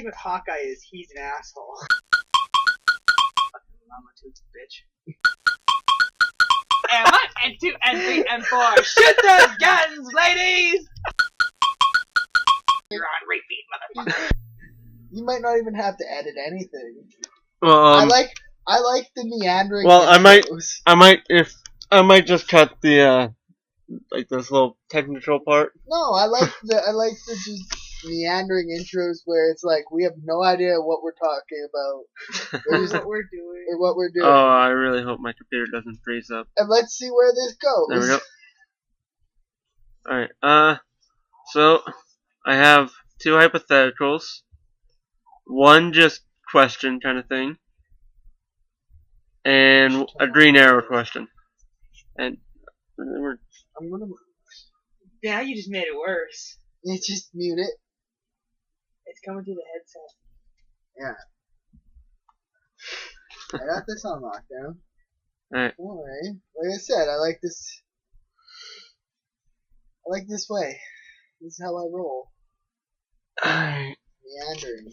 thing with Hawkeye is he's an asshole. Fucking mama tooth bitch. And 1, and 2, and 3, and 4. Shoot those guns, ladies! You're on repeat, motherfucker. You might not even have to edit anything. Well, I like the meandering. Well, intros. I might just cut the like this little technical part. No, I like the just meandering intros where it's like we have no idea what we're talking about. What we're doing. Or what we're doing. Oh, I really hope my computer doesn't freeze up. And let's see where this goes. There we go. Alright, so I have 2 hypotheticals. One just question kind of thing. And a green arrow question. And we're... I'm gonna. Now you just made it worse. You just mute it. It's coming through the headset. Yeah. I got this on lockdown. Alright. Don't worry. Like I said, I like this. I like this way. This is how I roll. Alright. Meandering.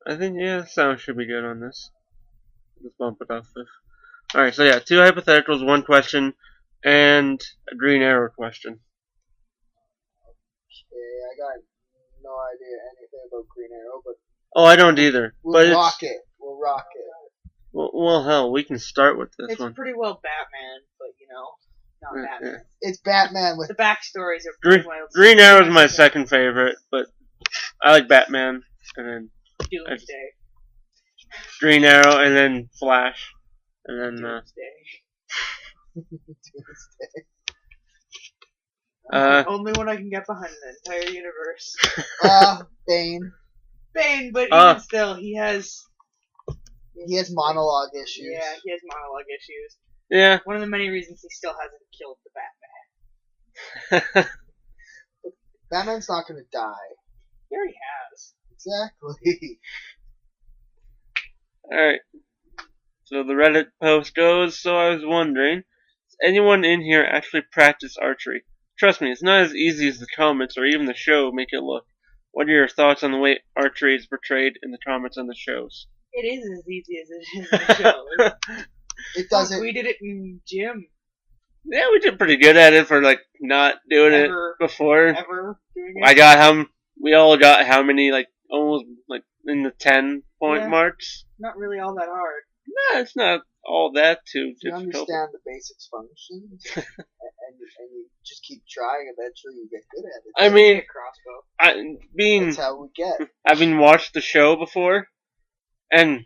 I think, yeah, sound should be good on this. Let's bump it off this. Alright, so yeah, 2 hypotheticals, 1 question, and a green arrow question. Okay, I got no idea anything about Green Arrow, but Oh, I don't either. we'll rock it. We'll rock it. Well, hell, we can start with this It's one. pretty well Batman, but not Batman. It's Batman with The backstories are Green, pretty wild. Green Arrow's my second favorite, but I like Batman, and then Doomsday. Green Arrow, and then Flash, and then Doomsday. Tuesday. Only one I can get behind in the entire universe. Bane. Bane, but even still, he has monologue issues. Yeah, he has monologue issues. yeah. One of the many reasons he still hasn't killed the Batman. Batman's not gonna die. He already has. Exactly. Alright. So the Reddit post goes, so I was wondering, does anyone in here actually practice archery? Trust me, it's not as easy as the comments or even the show make it look. What are your thoughts on the way archery is portrayed in the comments on the shows? It is as easy as it is in the show. It doesn't. We did it in gym. Yeah, we did pretty good at it for like not doing it before. Ever doing it. We all got how many, like almost like in the 10-point marks? Not really all that hard. No, it's not all that too You difficult. understand the basics functions, and you just keep trying. Eventually, you get good at it. I mean, crossbow. That's how we get. Having watched the show before, and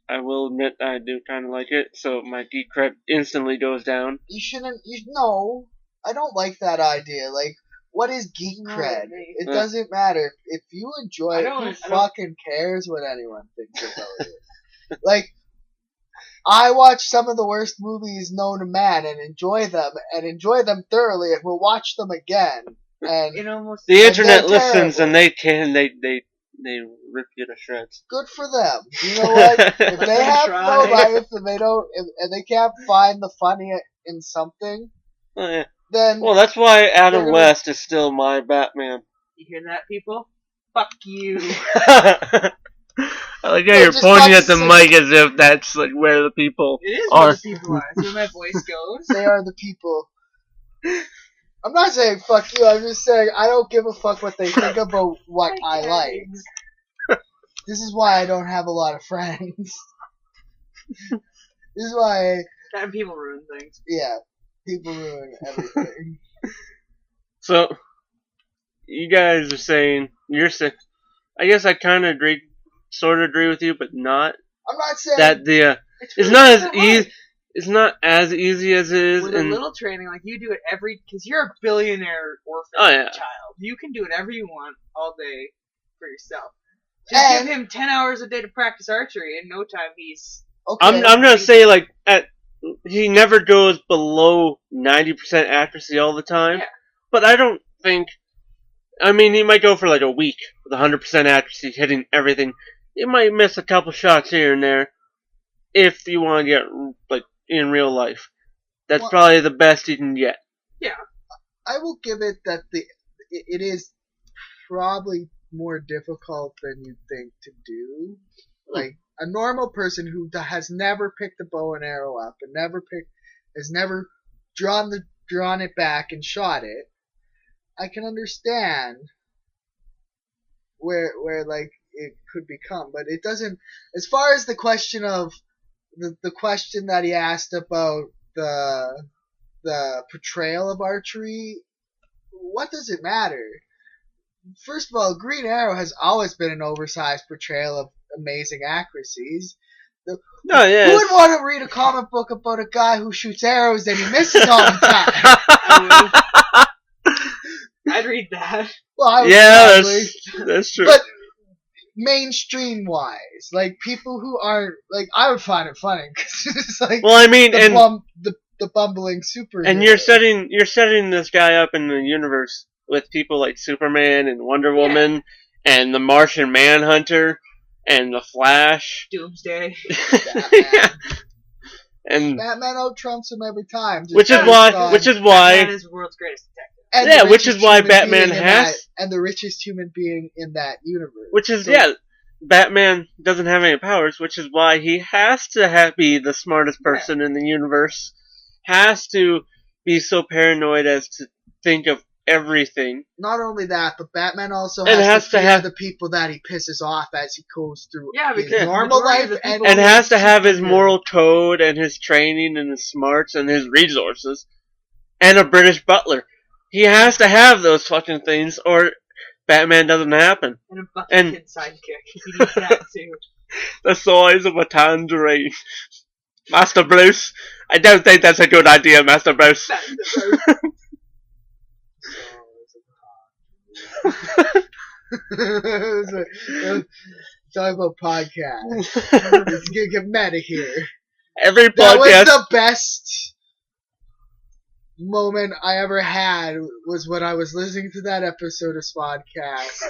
I will admit I do kind of like it, so my geek cred instantly goes down. You shouldn't. No, I don't like that idea. Like, what is geek cred? It doesn't matter. If you enjoy it, who fucking cares what anyone thinks about it? Like, I watch some of the worst movies known to man and enjoy them thoroughly, and will watch them again. And the internet listens, and they rip you to shreds. Good for them. You know what? If they have no life and they can't find the funny in something, then that's why Adam West is still my Batman. You hear that, people? Fuck you. I like how you're pointing at the mic as if that's like where the people It is are. where the people are. That's where my voice goes. They are the people. I'm not saying fuck you. I'm just saying I don't give a fuck what they think about what I like. This is why I don't have a lot of friends. This is why. And people ruin things. Yeah, people ruin everything. So, you guys are saying I guess I kind of sort of agree with you, but not. I'm not saying that it's not as easy. It's not as easy as it is. With a little training, like you do it because you're a billionaire orphan child. You can do whatever you want all day for yourself. Just give him 10 hours a day to practice archery. In no time, he's okay. I'm gonna say like he never goes below 90% accuracy all the time. Yeah. But I don't think. I mean, he might go for like a week with 100% accuracy, hitting everything. You might miss a couple shots here and there. If you want to get like in real life, that's probably the best you can get. Yeah, I will give it that it is probably more difficult than you think to do. Like a normal person who has never picked a bow and arrow up and has never drawn it back and shot it, I can understand where like it could become, but it doesn't. As far as the question of the question that he asked about the portrayal of archery, what does it matter? First of all, Green Arrow has always been an oversized portrayal of amazing accuracies. Who would want to read a comic book about a guy who shoots arrows and he misses all the time? I'd read that. Well, I would that's true. But mainstream wise, like people who aren't like, I would find it funny because it's like, well, I mean, the bumbling superhero. And you're setting this guy up in the universe with people like Superman and Wonder Woman and the Martian Manhunter and the Flash, Doomsday, yeah. And Batman out-trumps him every time. Which is why Batman is the world's greatest detective. And which is why Batman and the richest human being in that universe. Which is Batman doesn't have any powers, which is why he has to be the smartest person in the universe. Has to be so paranoid as to think of everything. Not only that, but Batman also has to fear the people that he pisses off as he goes through his normal life, and has to have his moral code and his training and his smarts and his resources, and a British butler. He has to have those fucking things, or Batman doesn't happen. And a bucket sidekick. He needs that too. The size of a tangerine. Master Bruce, I don't think that's a good idea, Master Bruce. Talk about podcasts. Let's get meta here. Every podcast. That was the best moment I ever had was when I was listening to that episode of Spodcast,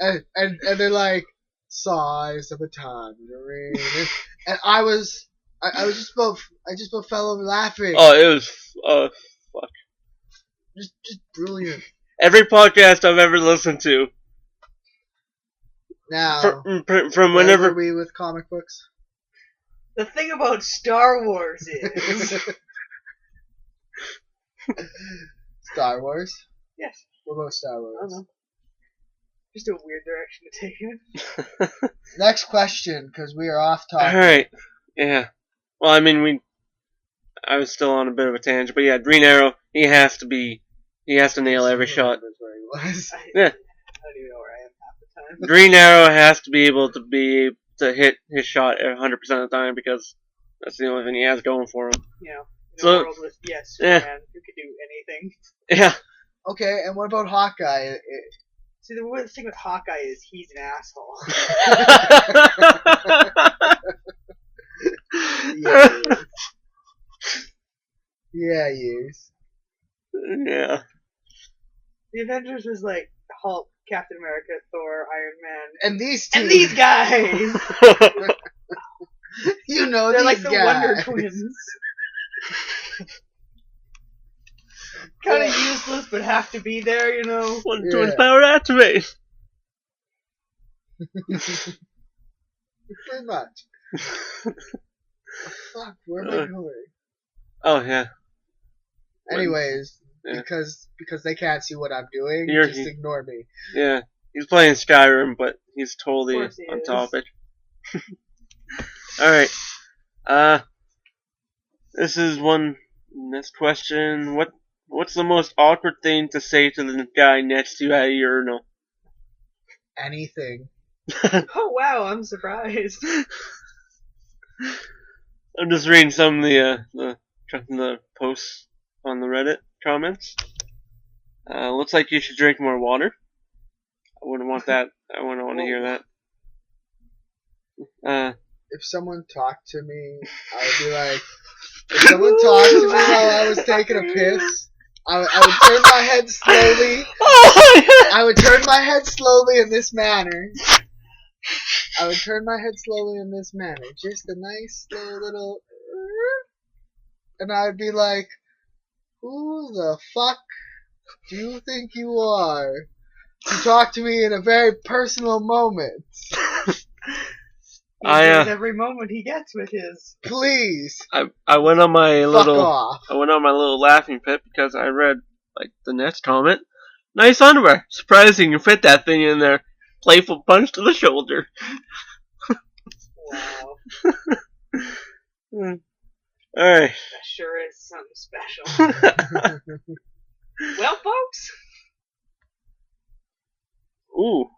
and they're like, size of a tangerine, and I just about fell over laughing. Oh, it was fuck. Just brilliant. Every podcast I've ever listened to. Now, from whenever are we with comic books? The thing about Star Wars is Star Wars? Yes. What about Star Wars? I don't know. Just a weird direction to take it. Next question, because we are off topic. Alright. Yeah. Well, I mean, I was still on a bit of a tangent, but yeah, Green Arrow, he has to nail every shot. Where he was. Yeah. I don't even know where I am half the time. Green Arrow has to be able to hit his shot 100% of the time because that's the only thing he has going for him. You know, in a world with Superman, who could do anything. Yeah. Okay, and what about Hawkeye? See, the thing with Hawkeye is he's an asshole. Yeah, he is. Yeah. The Avengers was like Hulk, Captain America, Thor, Iron Man, and these guys. You know, they're these like the guys. Wonder Twins. Kind of useless, but have to be there, you know. Wonder Twins power activate. Pretty much. Fuck, where am I going? Oh yeah. Anyways, because they can't see what I'm doing, just ignore me. Yeah, he's playing Skyrim, but he's totally on topic. All right. This is one. Next question. What's the most awkward thing to say to the guy next to you at a urinal? Anything. Oh wow, I'm surprised. I'm just reading some of the posts on the Reddit comments. Looks like you should drink more water. I wouldn't want that. I wouldn't want to hear that. If someone talked to me, I would be like, if someone talked to me while I was taking a piss, I would turn my head slowly. I would turn my head slowly in this manner. Just a nice little, and I would be like, who the fuck do you think you are to talk to me in a very personal moment? He does every moment he gets with his. Please. I went on my Fuck off. I went on my little laughing fit because I read the next comment. Nice underwear. Surprising you fit that thing in there. Playful punch to the shoulder. Wow. Alright. That sure is something special. Well, folks. Ooh.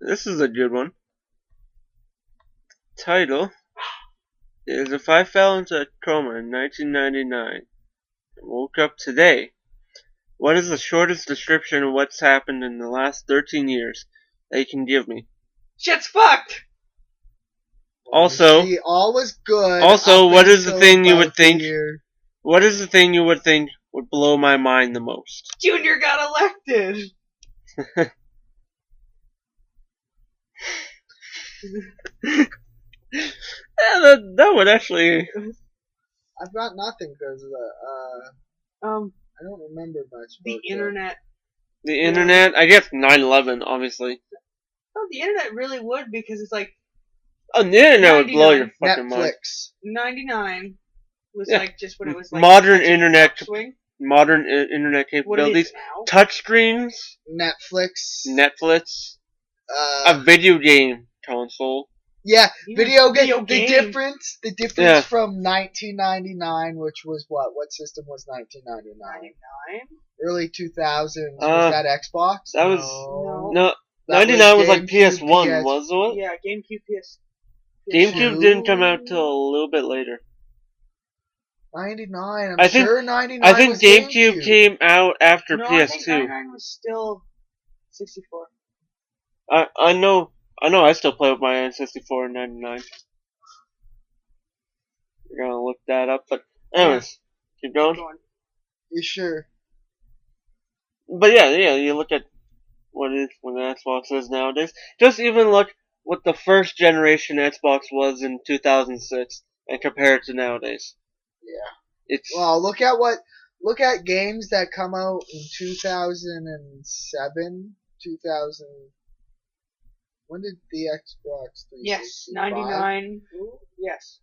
This is a good one. Title is If I Fell into a Coma in 1999 and woke up today, what is the shortest description of what's happened in the last 13 years that you can give me? Shit's fucked! Also, see, all was good. Also, what is the thing you would think? What is the thing you would think would blow my mind the most? Junior got elected. Yeah, that would actually. I've got nothing because I don't remember much. The internet. The internet, I guess 9/11, obviously. Oh, the internet really would because it's like. Oh, the internet would blow your fucking mind. Netflix. 99 was like just when it was like modern internet capabilities, touchscreens, Netflix, a video game console. Yeah, video game. The difference from 1999, which was what? What system was 1999? Early 2000s. Was that Xbox? That was no. 99 was like PS1, wasn't it? Yeah, GameCube, PS. GameCube didn't come out till a little bit later. 99. I'm sure 99. I think GameCube came out after PS2. I think 99 was still 64. I know. I still play with my N64 in 99. We're gonna look that up, but anyways, keep going. You sure? But yeah, you look at what the Xbox is nowadays. Just even look what the first generation Xbox was in 2006 and compare it to nowadays. Yeah. Look at games that come out in 2007, 2000. When did the Xbox 360? Yes, 99. Ooh, yes,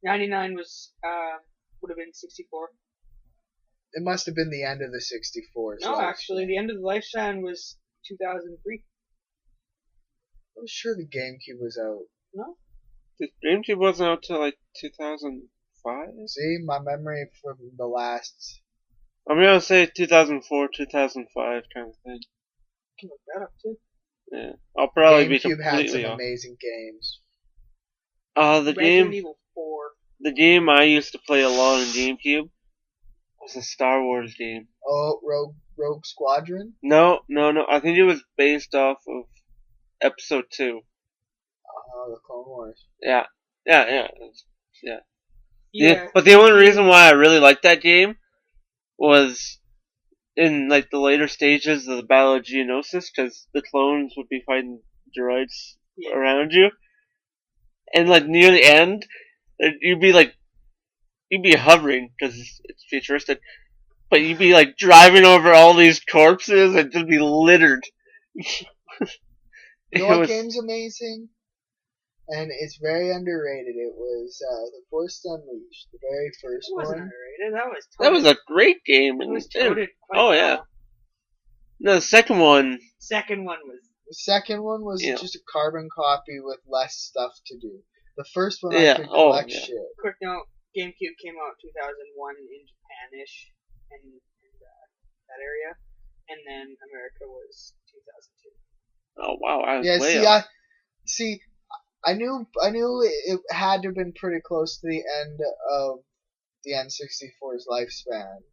99 was would have been 64. It must have been the end of the 64's. No, actually, the end of the lifespan was 2003. I'm sure the GameCube was out. No, the GameCube wasn't out till like 2005. See, my memory from the last. I'm gonna say 2004, 2005 kind of thing. Can look that up too. Yeah, I'll probably GameCube be completely had some off. amazing games. Resident Evil 4. The game I used to play a lot in GameCube was a Star Wars game. Oh, Rogue Squadron? No. I think it was based off of Episode 2. Oh, the Clone Wars. Yeah. But the only reason why I really liked that game was in like the later stages of the Battle of Geonosis, because the clones would be fighting droids around you, and like near the end, you'd be hovering because it's futuristic, but you'd be like driving over all these corpses and just be littered. You know what game's amazing? And it's very underrated. It was The Force Unleashed, the very first one. It wasn't underrated. That was a great game. It was toted quite well. Yeah. No, the second one. The second one was just a carbon copy with less stuff to do. The first one I could collect shit. Quick note: GameCube came out 2001 in Japan-ish and that area, and then America was 2002. Oh wow! I was way off. I knew it had to have been pretty close to the end of the N64's lifespan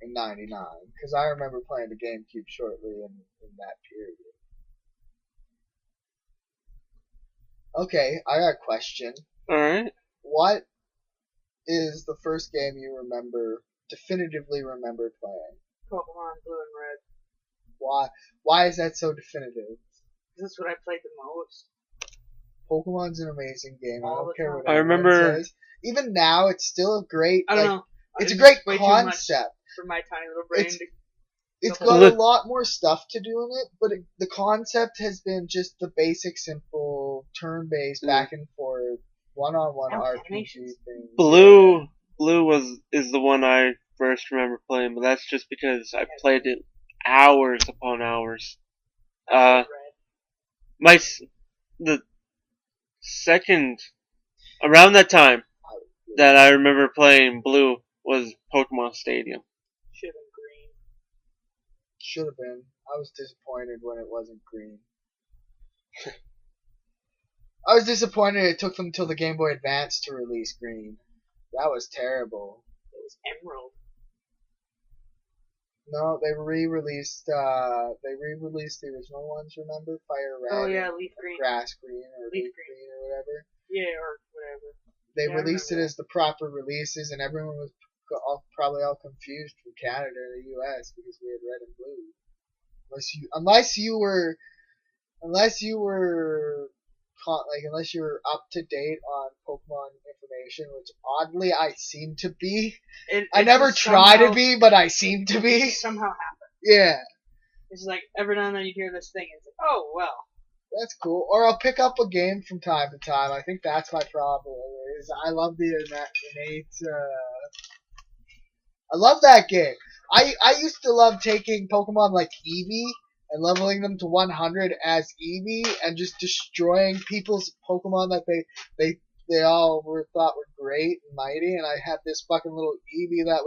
in 99, because I remember playing the GameCube shortly in that period. Okay, I got a question. Alright. What is the first game you definitively remember playing? Pokemon Blue and Red. Why is that so definitive? Because that's what I played the most. Pokemon's an amazing game. I don't care what I remember. says. Even now, it's still a great. I don't know. It's a great concept for my tiny little brain. It's got a lot more stuff to do in it, but the concept has been just the basic, simple, turn-based, back and forth, one-on-one RPG thing. Blue is the one I first remember playing, but that's just because I played it hours upon hours. The second around that time that I remember playing Blue was Pokemon Stadium. Should have been green. Should have been. I was disappointed when it wasn't green. I was disappointed it took them till the Game Boy Advance to release green. That was terrible. It was Emerald. No, they re-released the original ones, remember? Fire Red. Oh yeah, Leaf Green. Grass Green or Leaf Green or whatever. Yeah, or whatever. They released it as the proper releases, and everyone was probably all confused from Canada and the US because we had red and blue. Unless you were up to date on Pokemon information, which oddly I seem to be. I never try to be, but I seem to be. It somehow happened. Yeah. It's like every now and then you hear this thing, and it's like, oh well. That's cool. Or I'll pick up a game from time to time. I think that's my problem. Is I love the innate. I love that game. I used to love taking Pokemon like Eevee and leveling them to 100 as Eevee and just destroying people's Pokemon that they all thought were great and mighty. And I had this fucking little Eevee that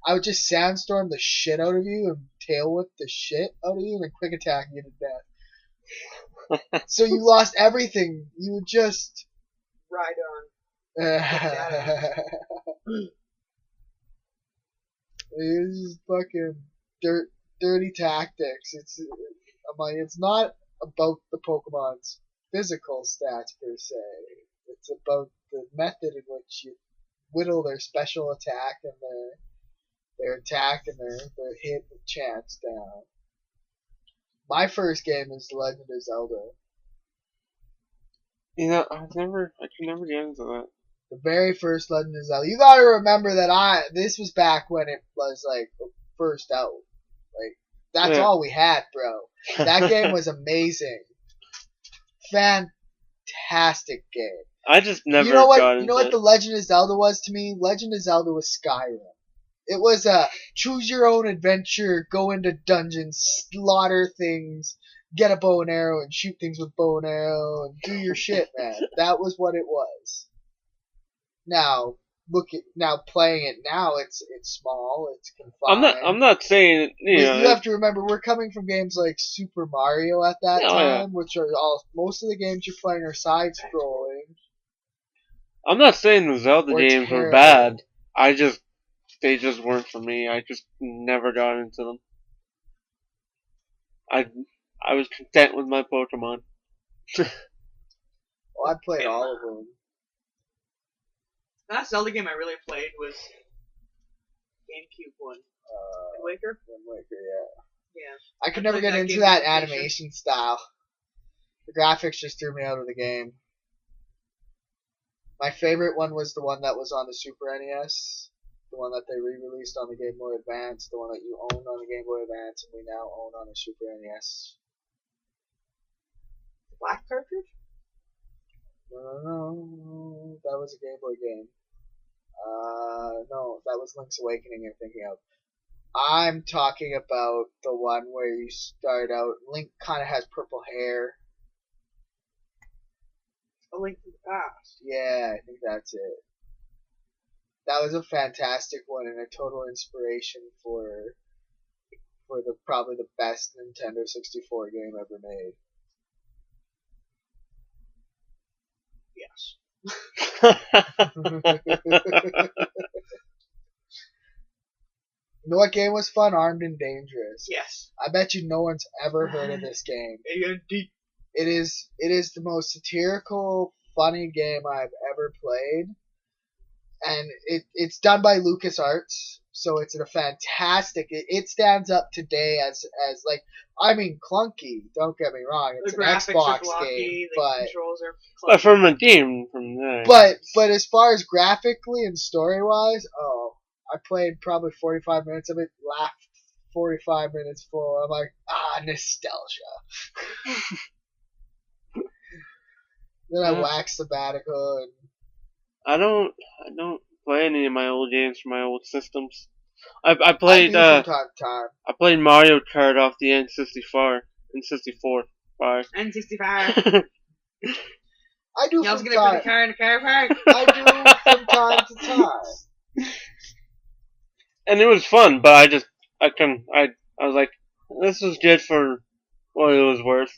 I would just sandstorm the shit out of you and tail whip the shit out of you and then quick attack you to death. So you lost everything. You would just ride on. It's fucking dirty tactics. It's not about the Pokemon's physical stats per se. It's about the method in which you whittle their special attack and their attack and their hit chance down. My first game is The Legend of Zelda. I can never get into that. The very first Legend of Zelda. You gotta remember that this was back when it was like first out. Like that's all we had, bro. That game was amazing. Fantastic game. I just never You know what The Legend of Zelda was to me? Legend of Zelda was Skyrim. It was a choose your own adventure, go into dungeons, slaughter things, get a bow and arrow and shoot things with bow and arrow and do your shit, man. That was what it was. Now, playing it now, it's small, it's confined. I'm not saying you have to remember we're coming from games like Super Mario at that time, which are most of the games you're playing are side scrolling. I'm not saying the Zelda games were bad. They just weren't for me. I just never got into them. I was content with my Pokemon. Well, I played all of them. The last Zelda game I really played was GameCube one. Wind Waker? Wind Waker, yeah. Yeah. I could never get into that animation style. The graphics just threw me out of the game. My favorite one was the one that was on the Super NES. The one that they re-released on the Game Boy Advance. The one that you owned on the Game Boy Advance and we now own on the Super NES. The black cartridge? No. That was a Game Boy game. No, that was Link's Awakening you're thinking of. I'm talking about the one where you start out, Link kind of has purple hair. A Link to the Past. Yeah, I think that's it. That was a fantastic one and a total inspiration for probably the best Nintendo 64 game ever made. Yes. You know what game was fun? Armed and Dangerous. Yes. I bet you no one's ever heard of this game. It is the most satirical, funny game I've ever played. And it's done by LucasArts, so it's a fantastic. It stands up today as like, I mean, clunky. Don't get me wrong, it's an Xbox game, but controls are clunky. From a game from there. But as far as graphically and story wise, I played probably 45 minutes of it, laughed 45 minutes full. I'm like, nostalgia. Then I wax sabbatical and I don't play any of my old games from my old systems. I played from time to time. I played Mario Kart off the N64. N64. I do Y'all's from gonna put a car in a car park? I do from time to time. And it was fun, but I was like, this was good for what it was worth.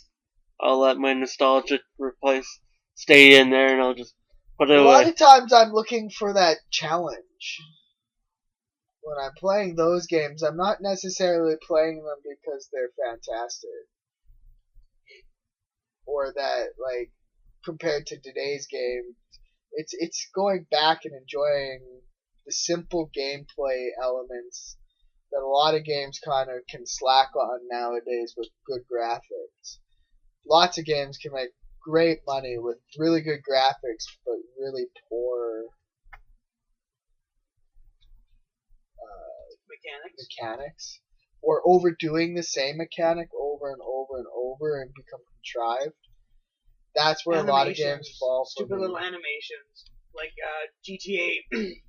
I'll let my nostalgic stay in there, and I'll just put it away. A lot of times I'm looking for that challenge. When I'm playing those games, I'm not necessarily playing them because they're fantastic. Or that, like, compared to today's game, it's going back and enjoying the simple gameplay elements that a lot of games kind of can slack on nowadays with good graphics. Lots of games can make great money with really good graphics, but really poor mechanics. Or overdoing the same mechanic over and over and over and become contrived. That's where a lot of games fall for stupid little animations. Like GTA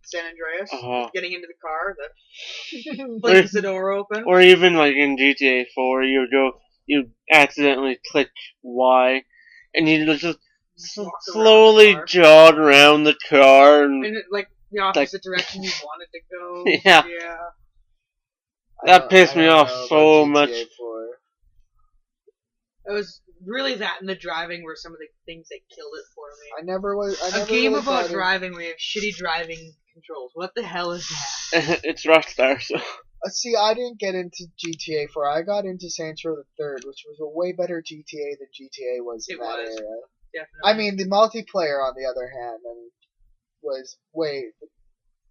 San Andreas, getting into the car, flips the door open. Or even like in GTA 4, you accidentally click Y, and you just slowly jog around the car. And like the opposite direction you wanted to go. Yeah. That pissed me off so much. It was really that and the driving were some of the things that killed it for me. A game about driving where you have shitty driving controls. What the hell is that? It's Rockstar, so. See, I didn't get into GTA 4. I got into Saints Row the Third, which was a way better GTA than GTA was in that era. Definitely. I mean, the multiplayer, on the other hand, was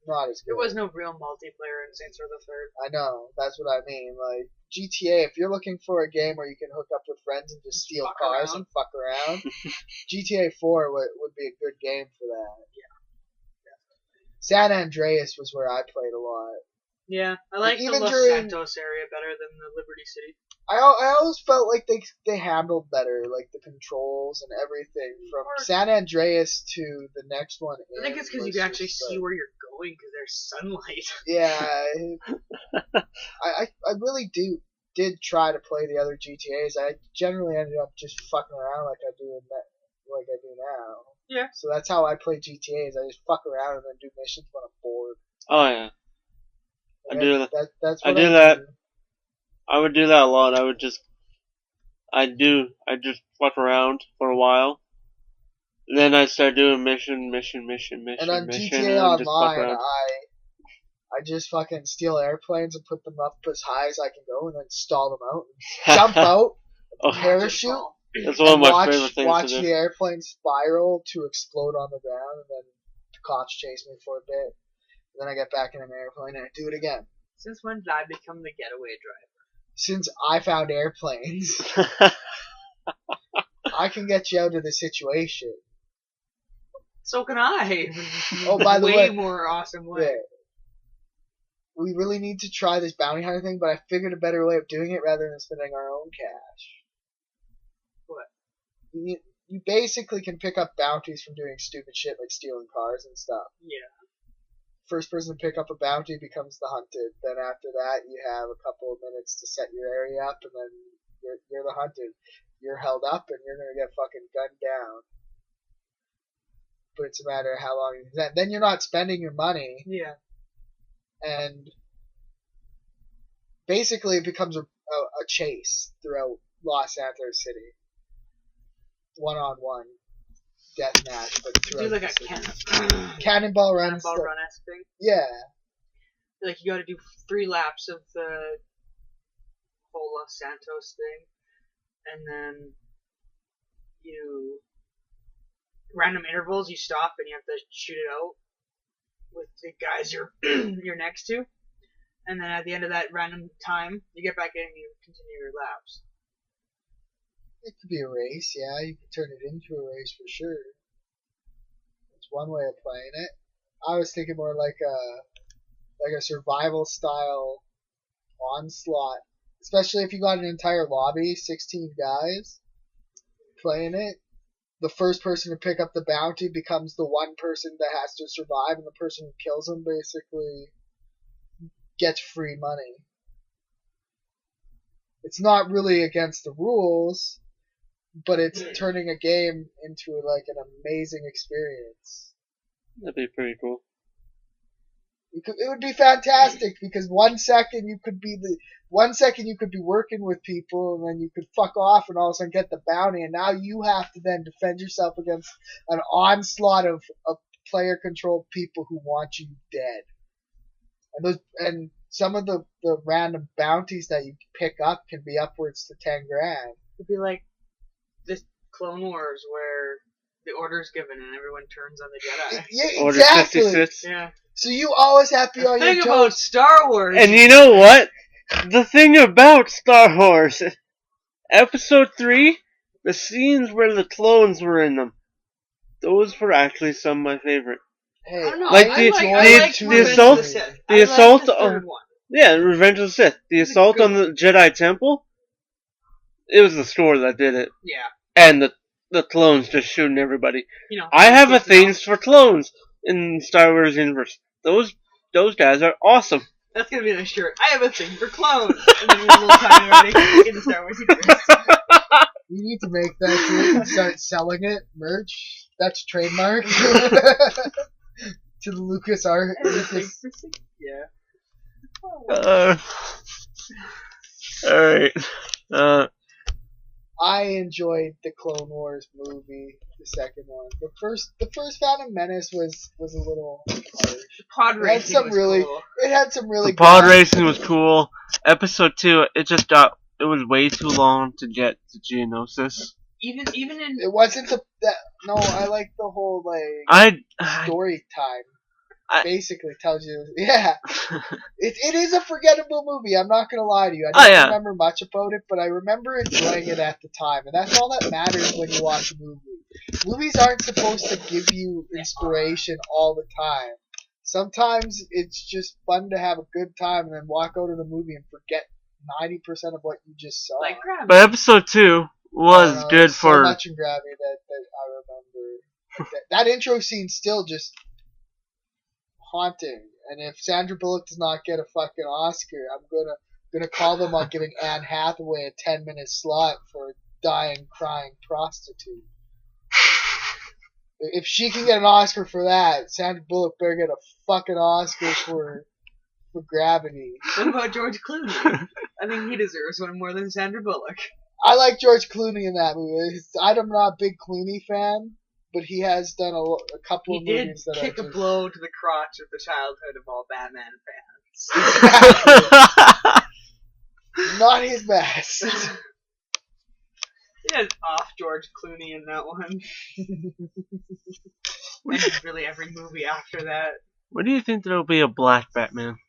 not as good. There was no real multiplayer in Saints Row the Third. I know, that's what I mean. Like, GTA, if you're looking for a game where you can hook up with friends and just steal cars and fuck around, GTA 4 would be a good game for that. Yeah. San Andreas was where I played a lot. Yeah, I like the Los Santos area better than the Liberty City. I always felt like they handled better, like the controls and everything from San Andreas to the next one. I think it's because you can actually see where you're going because there's sunlight. Yeah, I really did try to play the other GTA's. I generally ended up just fucking around like I do now. Yeah. So that's how I play GTA's. I just fuck around and then do missions when I'm bored. Oh yeah. I do that. That's what I do that. I would do that a lot. I just fuck around for a while. And then I start doing mission. And on GTA Online, I just fucking steal airplanes and put them up as high as I can go and then stall them out. Jump out, parachute, that's one of my favorite things watch to do. the airplane spiral to explode on the ground and then the cops chase me for a bit. Then I get back in an airplane and I do it again. Since when did I become the getaway driver? Since I found airplanes. I can get you out of the situation. So can I. Oh, by the way, more awesome way. Yeah. We really need to try this bounty hunter thing, but I figured a better way of doing it rather than spending our own cash. What? You basically can pick up bounties from doing stupid shit like stealing cars and stuff. Yeah. First person to pick up a bounty becomes the hunted. Then after that, you have a couple of minutes to set your area up, and then you're the hunted. You're held up, and you're gonna get fucking gunned down. But it's a matter of how long. Then you're not spending your money. Yeah. And basically, it becomes a chase throughout Los Santos City. 1-on-1. Death match, but do like a cannonball run esque thing. Yeah, like you got to do 3 laps of the whole Los Santos thing, and then you random intervals. You stop and you have to shoot it out with the guys you're next to, and then at the end of that random time, you get back in and you continue your laps. It could be a race, yeah. You could turn it into a race for sure. It's one way of playing it. I was thinking more like a survival style onslaught. Especially if you got an entire lobby, 16 guys playing it. The first person to pick up the bounty becomes the one person that has to survive, and the person who kills him basically gets free money. It's not really against the rules, but it's turning a game into like an amazing experience. That'd be pretty cool. It would be fantastic because 1 second you could be working with people, and then you could fuck off and all of a sudden get the bounty, and now you have to then defend yourself against an onslaught of player controlled people who want you dead. And some of the random bounties that you pick up can be upwards to 10 grand. It'd be like this Clone Wars where the order's given and everyone turns on the Jedi. Yeah, exactly. Order 66. Yeah. So you always have to be on your toes. The thing about Star Wars. And you know what? The thing about Star Wars, Episode 3, the scenes where the clones were in them, those were actually some of my favorite. Hey, I don't know. Like the assault, the assault on, one. yeah, Revenge of the Sith, the assault on the Jedi Temple. It was the store that did it. Yeah. And the clones just shooting everybody. You know, I have a thing for clones in Star Wars universe. Those guys are awesome. That's gonna be on a shirt. I have a thing for clones. And then we'll talk about it in the Star Wars universe. You need to make that shit and start selling it, merch. That's trademark. To the Lucas art. Yeah. Alright. I enjoyed the Clone Wars movie, the second one. The first Phantom Menace was a little harsh. Pod racing cool. It had some really The pod racing was cool. Episode 2, it was way too long to get to Geonosis. Even in it wasn't no, I like the whole like story time. Basically tells you, yeah. It is a forgettable movie, I'm not gonna lie to you. I don't remember much about it, but I remember enjoying it at the time, and that's all that matters when you watch a movie. Movies aren't supposed to give you inspiration all the time. Sometimes it's just fun to have a good time and then walk out of the movie and forget 90% of what you just saw. Like Gravity. But episode 2 was good for... so much in Gravity that I remember. That intro scene still just haunting. And if Sandra Bullock does not get a fucking Oscar, I'm gonna call them on giving Anne Hathaway a 10-minute slot for a dying, crying prostitute. If she can get an Oscar for that, Sandra Bullock better get a fucking Oscar for Gravity. What about George Clooney? I think he deserves one more than Sandra Bullock. I like George Clooney in that movie. I'm not a big Clooney fan, but he has done a couple of movies that kick a blow to the crotch of the childhood of all Batman fans. Not his best. He had off George Clooney in that one. And really every movie after that. When do you think there'll be a black Batman?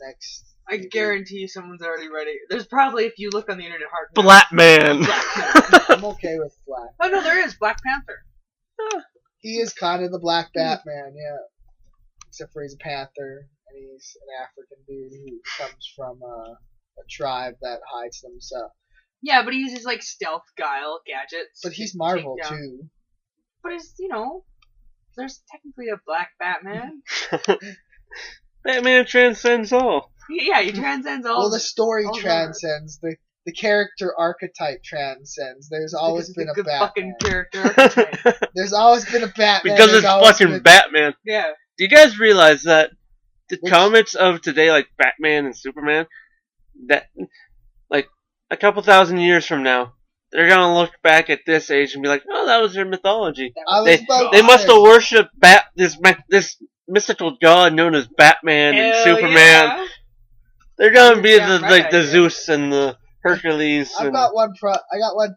Next. I guarantee you someone's already ready. There's probably, if you look on the internet hard enough, Black Man. I'm okay with Black. Oh no, there is Black Panther. He is kind of the Black Batman, yeah. Except for he's a panther, and he's an African dude who comes from a tribe that hides themselves. Yeah, but he uses like stealth, guile, gadgets. But he's Marvel too. But it's, there's technically a Black Batman. Batman transcends all. Yeah, he transcends all. Well, the story transcends. The character archetype transcends. There's always been a Batman. Fucking character archetype. There's always been a Batman. Because it's fucking Batman. Yeah. Do you guys realize that the comics of today, like Batman and Superman, that like a couple thousand years from now, they're gonna look back at this age and be like, "Oh, that was their mythology. They must have worshipped this mystical god known as Batman and Superman." Yeah. They're gonna be the Zeus and the Hercules. I got one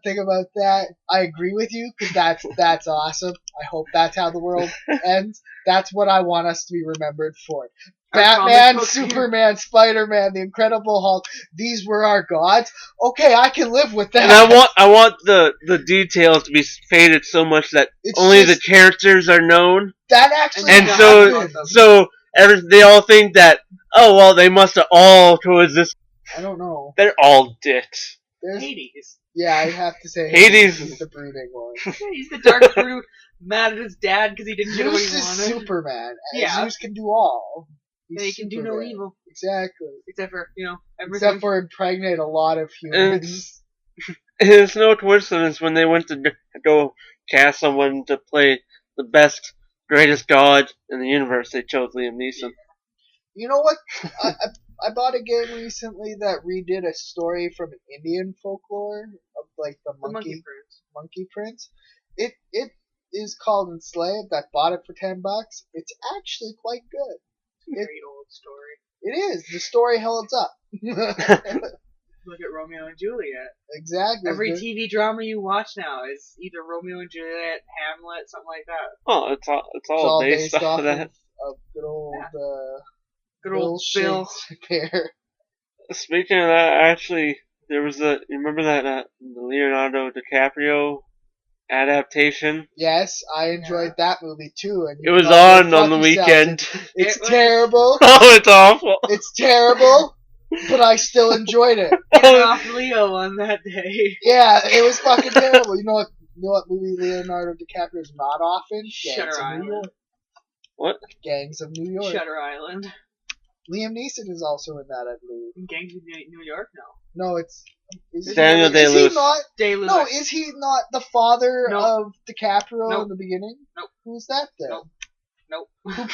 thing about that. I agree with you because that's awesome. I hope that's how the world ends. That's what I want us to be remembered for. Batman, Superman, Spider-Man, the Incredible Hulk. These were our gods. Okay, I can live with that. And I want the details to be faded so much that only the characters are known. That actually and so they all think that Oh, well, they must have all coexisted. I don't know. They're all dicks. There's Hades. Yeah, I have to say Hades is the brooding one. He's the dark brood, mad at his dad because he didn't get what he Zeus wanted. is Superman. Yeah. Zeus can do all. And he can do no evil. Exactly. Except for, everything. Except for impregnate a lot of humans. It's no coincidence when they went to go cast someone to play the best, greatest god in the universe, they chose Liam Neeson. You know what? I bought a game recently that redid a story from Indian folklore of like the monkey prince. It is called Enslaved. I bought it for $10. It's actually quite good. It's a very old story. It is. The story holds up. Look at Romeo and Juliet. Exactly. Every TV drama you watch now is either Romeo and Juliet, Hamlet, something like that. Oh, it's all based off of that. Of good old Bill. Speaking of that, actually, there was you remember that Leonardo DiCaprio adaptation? Yes, I enjoyed that movie too. And it was on the weekend. It's terrible. Oh, it's awful. It's terrible, but I still enjoyed it. Getting off Leo on that day. Yeah, it was fucking terrible. You know what movie Leonardo DiCaprio's not off in? Shutter Island. What? Gangs of New York. Shutter Island. Liam Neeson is also in that, I believe. In Gangs of New York? No. No, it's... Daniel Day-Lewis. Day-Lewis. No, is he not the father of DiCaprio in the beginning? Nope. Who's that then? Nope. Who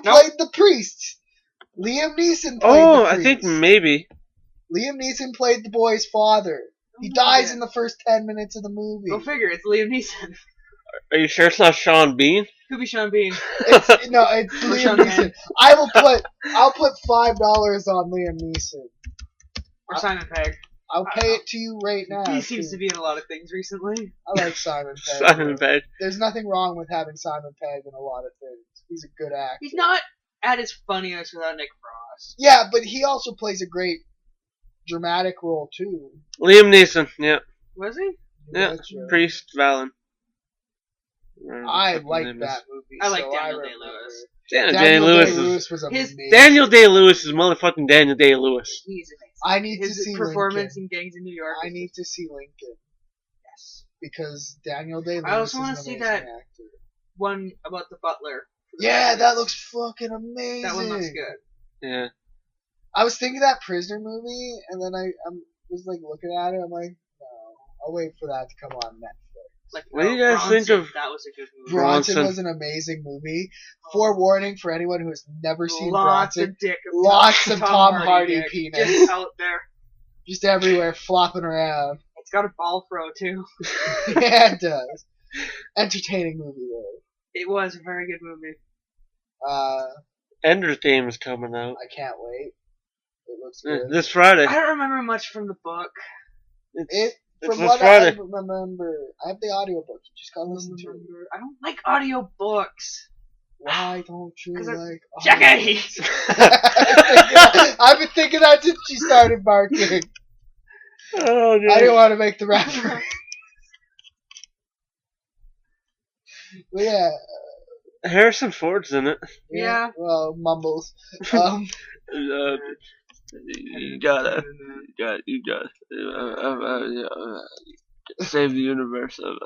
played the priest? Liam Neeson played the priest. Oh, I think maybe. Liam Neeson played the boy's father. He dies in the first 10 minutes of the movie. Go figure, it's Liam Neeson. Are you sure it's not Sean Bean? Could be Sean Bean. It's Liam Neeson. I'll put $5 on Liam Neeson. Or Simon Pegg. I'll pay it to you right now. He seems to be in a lot of things recently. I like Simon Pegg. Simon Pegg. There's nothing wrong with having Simon Pegg in a lot of things. He's a good actor. He's not at his funniest without Nick Frost. Yeah, but he also plays a great dramatic role too. Liam Neeson, yeah. Was he? Yeah, Priest Valen. I like that movie. I like Daniel Day-Lewis. Daniel Day-Lewis was amazing. Daniel Day-Lewis is motherfucking Daniel Day-Lewis. He's amazing. I need to see his performance Lincoln. in Gangs of New York. I need to see Lincoln. Yes. Because Daniel Day-Lewis I also want to see that actor. One about the butler. Yeah, that looks fucking amazing. That one looks good. Yeah. I was thinking that Prisoner movie, and then I was like looking at it. I'm like, no, I'll wait for that to come on Netflix. Like, what do you guys think of that was a good movie. Bronson was an amazing movie. Forewarning for anyone who has never seen lots Bronson. Of dick lots of Tom Hardy penis. Just out there. Just everywhere, flopping around. It's got a ball throw, too. Yeah, it does. Entertaining movie, though. It was a very good movie. Ender's Game is coming out. I can't wait. It looks good. This Friday. I don't remember much from the book. From what I remember, I have the audiobook. You just gotta listen to it. I don't like audiobooks. Why don't you like Jackie! I've been thinking that since she started barking. Oh, I didn't want to make the reference. But yeah. Harrison Ford's in it. Yeah. Well, mumbles. You gotta save the universe. Man,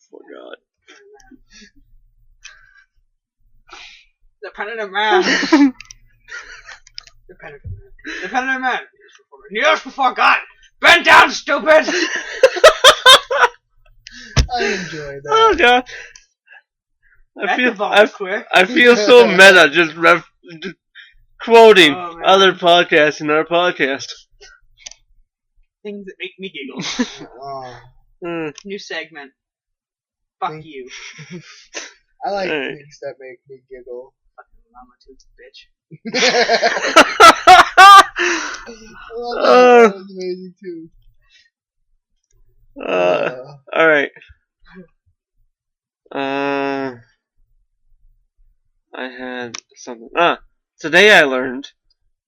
for God. The Penitent Man. The Penitent Man. Years before God. Bend down, stupid. I enjoy that. Oh God. I feel so quick. meta just quoting other podcasts in our podcast. Things that make me giggle. New segment. Fuck you. I like things that make me giggle. Fucking mama tooth bitch. That was amazing too. Alright. I had something. Today I learned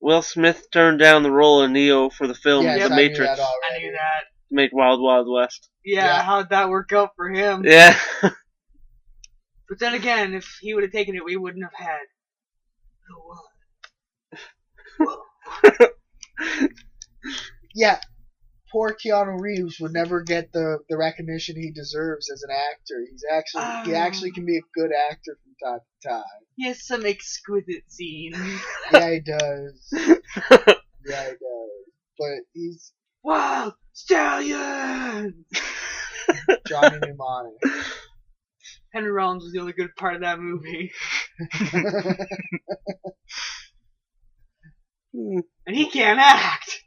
Will Smith turned down the role of Neo for the film The Matrix. I knew that. make Wild Wild West. Yeah, how'd that work out for him? Yeah. But then again, if he would have taken it, we wouldn't have had the one. Whoa. Yeah, poor Keanu Reeves would never get the recognition he deserves as an actor. He actually can be a good actor from time to time. He has some exquisite scenes. Yeah, he does. Yeah, he does. But he's Wild Stallion. Johnny Mnemonic. Henry Rollins was the only good part of that movie. And he can't act.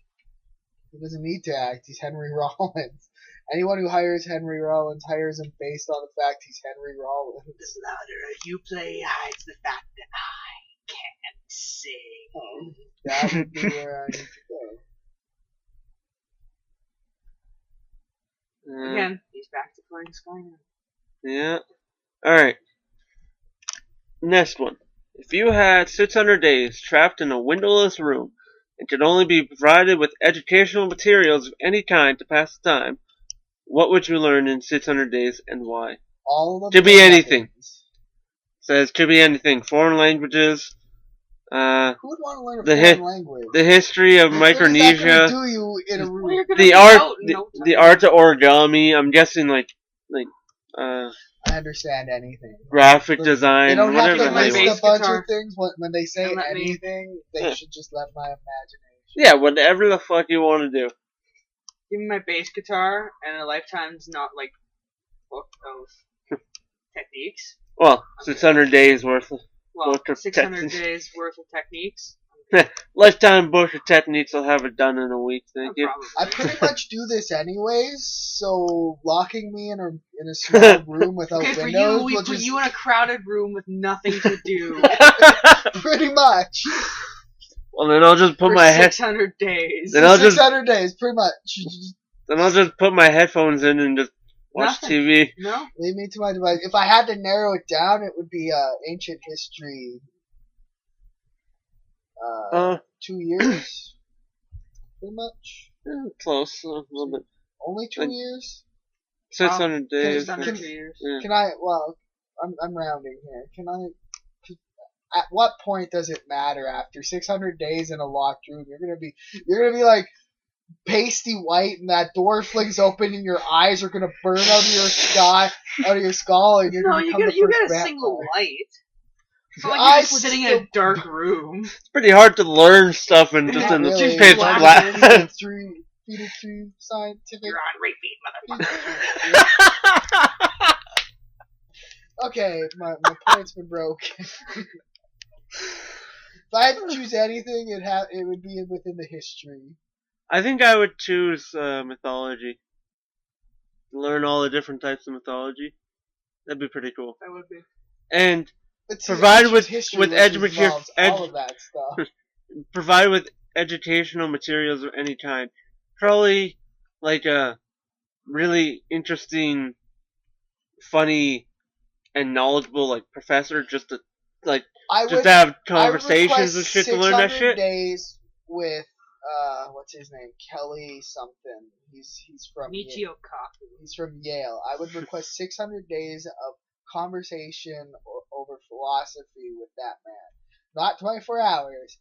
He doesn't need to act. He's Henry Rollins. Anyone who hires Henry Rollins hires him based on the fact he's Henry Rollins. The louder you play hides the fact that I can't sing. That would be where I need to go. Again, he's back to playing Skynet. Yeah. Alright. Next one. If you had 600 days trapped in a windowless room and could only be provided with educational materials of any kind to pass the time, what would you learn in 600 days and why? All of Could be anything. Says could be anything. Foreign languages. Who would want to learn a foreign language? The history of Micronesia. Do you in a room? The art of origami. I'm guessing like I understand anything. Graphic design. They don't have whatever to the list a bunch of things. When they say anything, they should just let my imagination. Yeah, whatever the fuck you want to do. Give me my bass guitar and a lifetime's not like book of techniques. Well, 600 days worth of book of 600 days worth of techniques. Lifetime book of techniques. I'll have it done in a week. Thank you. I pretty much do this anyways, so locking me in a small room without windows. For you, we put you in a crowded room with nothing to do. Pretty much. Well, then I'll just put my 600 days. Then 600 days, pretty much. Then I'll just put my headphones in and just watch TV. No. Leave me to my device. If I had to narrow it down, it would be ancient history. 2 years, pretty much. Yeah, close, a little bit. Only 2 years. 600 days. Can I? Well, I'm rounding here. Can I? At what point does it matter? After 600 days in a locked room, you're gonna be like pasty white, and that door flings open, and your eyes are gonna burn out of your skull, and you're gonna become the first you get a vampire. single light. It's not like you're just sitting in a dark room. It's pretty hard to learn stuff in just in really. the pitch black. Feed it to scientific. You're on repeat, motherfucker. Okay, my point's been broken. If I had to choose anything, it would be within the history. I think I would choose mythology. Learn all the different types of mythology. That'd be pretty cool. That would be. And provide with provide with educational materials of any kind. Probably like a really interesting, funny, and knknowledgeable like professor just to have conversations and shit to learn that shit. Days with what's his name? Kelly something. He's from Michio Kaku. He's from Yale. I would request 600 days of conversation over philosophy with that man. Not 24 hours,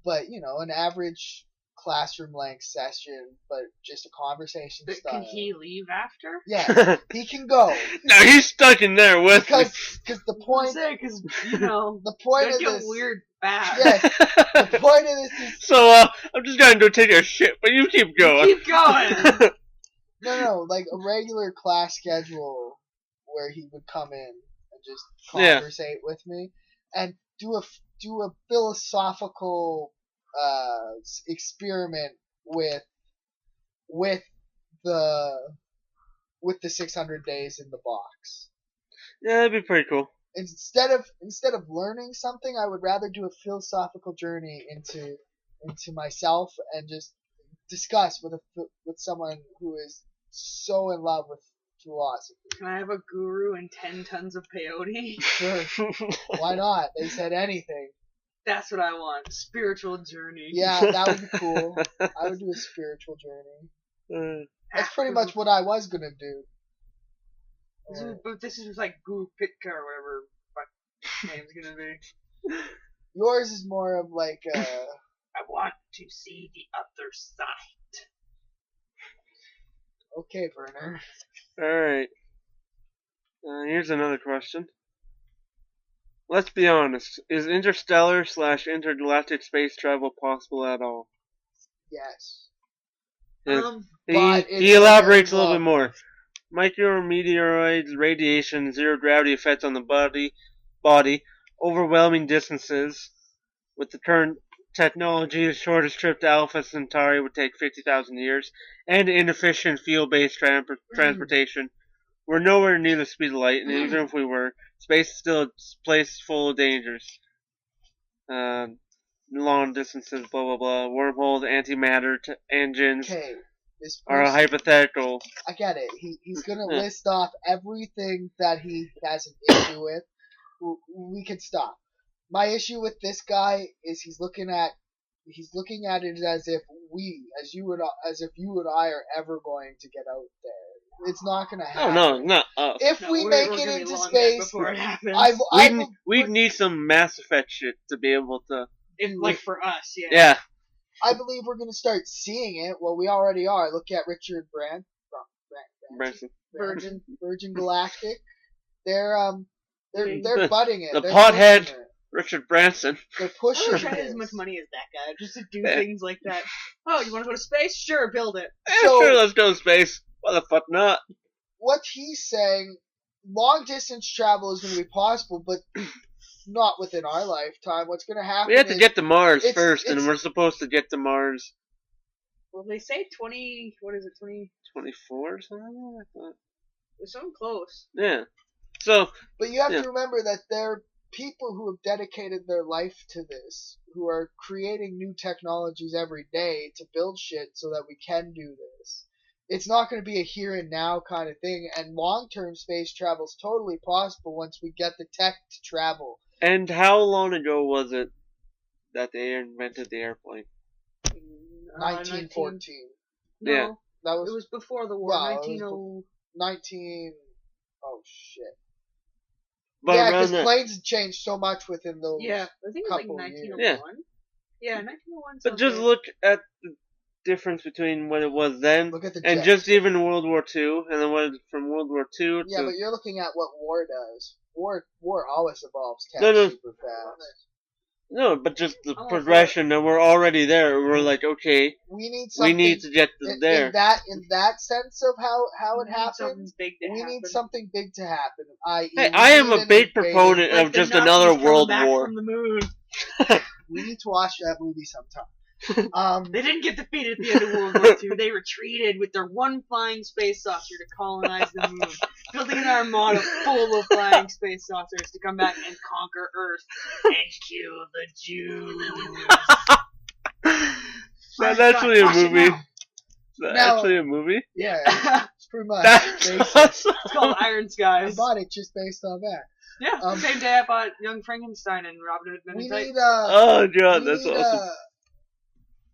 but an average classroom length session, but just a conversation style. Can he leave after? Yeah, he can go. No, he's stuck in there with because the point. Because the point of this weird fast. Yes, the point of this is. So I'm just gonna go take a shit, but you keep going. Keep going. No, like a regular class schedule where he would come in and just conversate with me and do a philosophical experiment with the 600 days in the box. Yeah, that'd be pretty cool. Instead of learning something, I would rather do a philosophical journey into myself and just discuss with someone who is so in love with philosophy. Can I have a guru and 10 tons of peyote? Sure. Why not? They said anything. That's what I want. Spiritual journey. Yeah, that would be cool. I would do a spiritual journey. That's pretty much what I was gonna do. But this is like Guru Pitka or whatever my name's gonna be. Yours is more of like I want to see the other side. Okay, Werner. Alright. Here's another question. Let's be honest. Is interstellar/intergalactic space travel possible at all? Yes. He elaborates a little bit more. Micrometeoroids, radiation, zero gravity effects on the body, overwhelming distances. With the current technology, the shortest trip to Alpha Centauri would take 50,000 years, and inefficient fuel-based transportation. We're nowhere near the speed of light, and even if we were, space is still a place full of dangers. Long distances, blah blah blah. Wormholes, antimatter engines are a hypothetical. I get it. He's gonna list off everything that he has an issue with. We can stop. My issue with this guy is he's looking at it as if as if you and I are ever going to get out there. It's not going to happen. No, not us. If we make it into space, we'd need some Mass Effect shit to be able to. Like for us, yeah. Yeah. I believe we're going to start seeing it. Well, we already are. Look at Richard Branson. Virgin Galactic. They're butting it. The pothead Richard Branson. They're pushing. I try as much money as that guy just to do things like that. Oh, you want to go to space? Sure, build it. Sure, let's go to space. Why the fuck not? What he's saying, long distance travel is going to be possible, but not within our lifetime. What's going to happen? We have to get to Mars first, and we're supposed to get to Mars. Well, they say 20. What is it? 24 or something. I thought it's something close. Yeah. So, but you have to remember that there are people who have dedicated their life to this, who are creating new technologies every day to build shit so that we can do this. It's not going to be a here and now kind of thing, and long-term space travel is totally possible once we get the tech to travel. And how long ago was it that they invented the airplane? 1914. No, yeah. It was before the war. Well, 19. Oh shit. But yeah, because planes have changed so much within those. Yeah, I think it was like 1901. Yeah. Yeah, 1901. But just look at the difference between when it was then and just even World War II, and then when from World War II. Yeah, but you're looking at what war does. War always evolves tech super fast. No, but just the progression, and we're already there. We're like, okay, we need to get there. In that sense of how it happens, we need something big to happen. Hey, I am a big proponent of just another world war. From the moon. We need to watch that movie sometime. They didn't get defeated at the end of World War II. They retreated with their one flying space saucer to colonize the moon, building an armada full of flying space saucers to come back and conquer Earth and kill the Jews. That's actually a movie. Actually a movie? Yeah, it's pretty much. Awesome. It's called Iron Skies. I bought it just based on that. Yeah, same day I bought Young Frankenstein and Robin Hood Men in Tights. Oh god, that's awesome.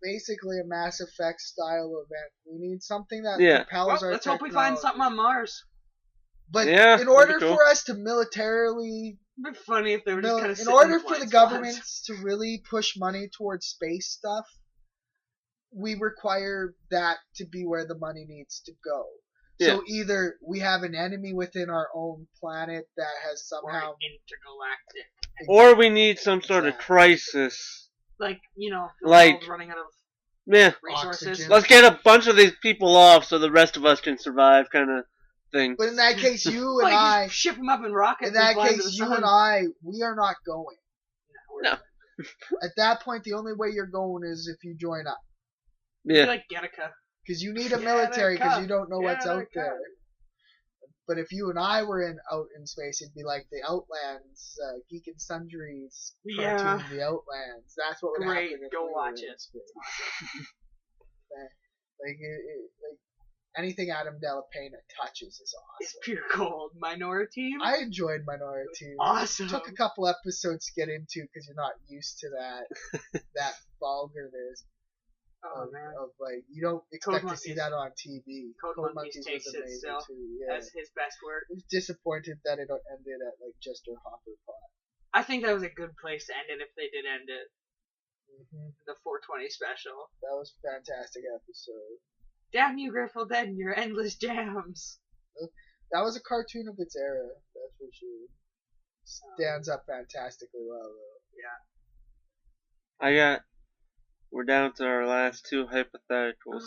Basically a Mass Effect style event. We need something that propels our let's hope we find something on Mars. But in order for us to militarily... It'd be funny if they were just kind of in order for the governments to really push money towards space stuff, we require that to be where the money needs to go. Yeah. So either we have an enemy within our own planet that has somehow... Or intergalactic. Or we need some sort of crisis. Like, the world's running out of resources. Oxygen. Let's get a bunch of these people off so the rest of us can survive, kind of thing. But in that case, you and I... ship them up in rockets. In that case, you and I, we are not going. No. At that point, the only way you're going is if you join up. Yeah. Like Gattaca. Because you need a military because you don't know what's out there. But if you and I were out in space, it'd be like the Outlands, Geek and Sundry's cartoon, The Outlands. That's what would happen. Great, go watch it. like anything Adam Delapena touches is awesome. It's pure gold. Minority. I enjoyed Minority. Awesome. It took a couple episodes to get into because you're not used to that vulgarness. of like you don't expect to see that on TV. Code Monkeys takes it still as his best work. I was disappointed that it ended at like Jester Hopperpot. I think that was a good place to end it if they did end it. The 420 special. That was a fantastic episode. Damn you, Grateful Dead, and your endless jams. That was a cartoon of its era, that's for sure. Stands up fantastically well, though. Yeah. We're down to our last two hypotheticals.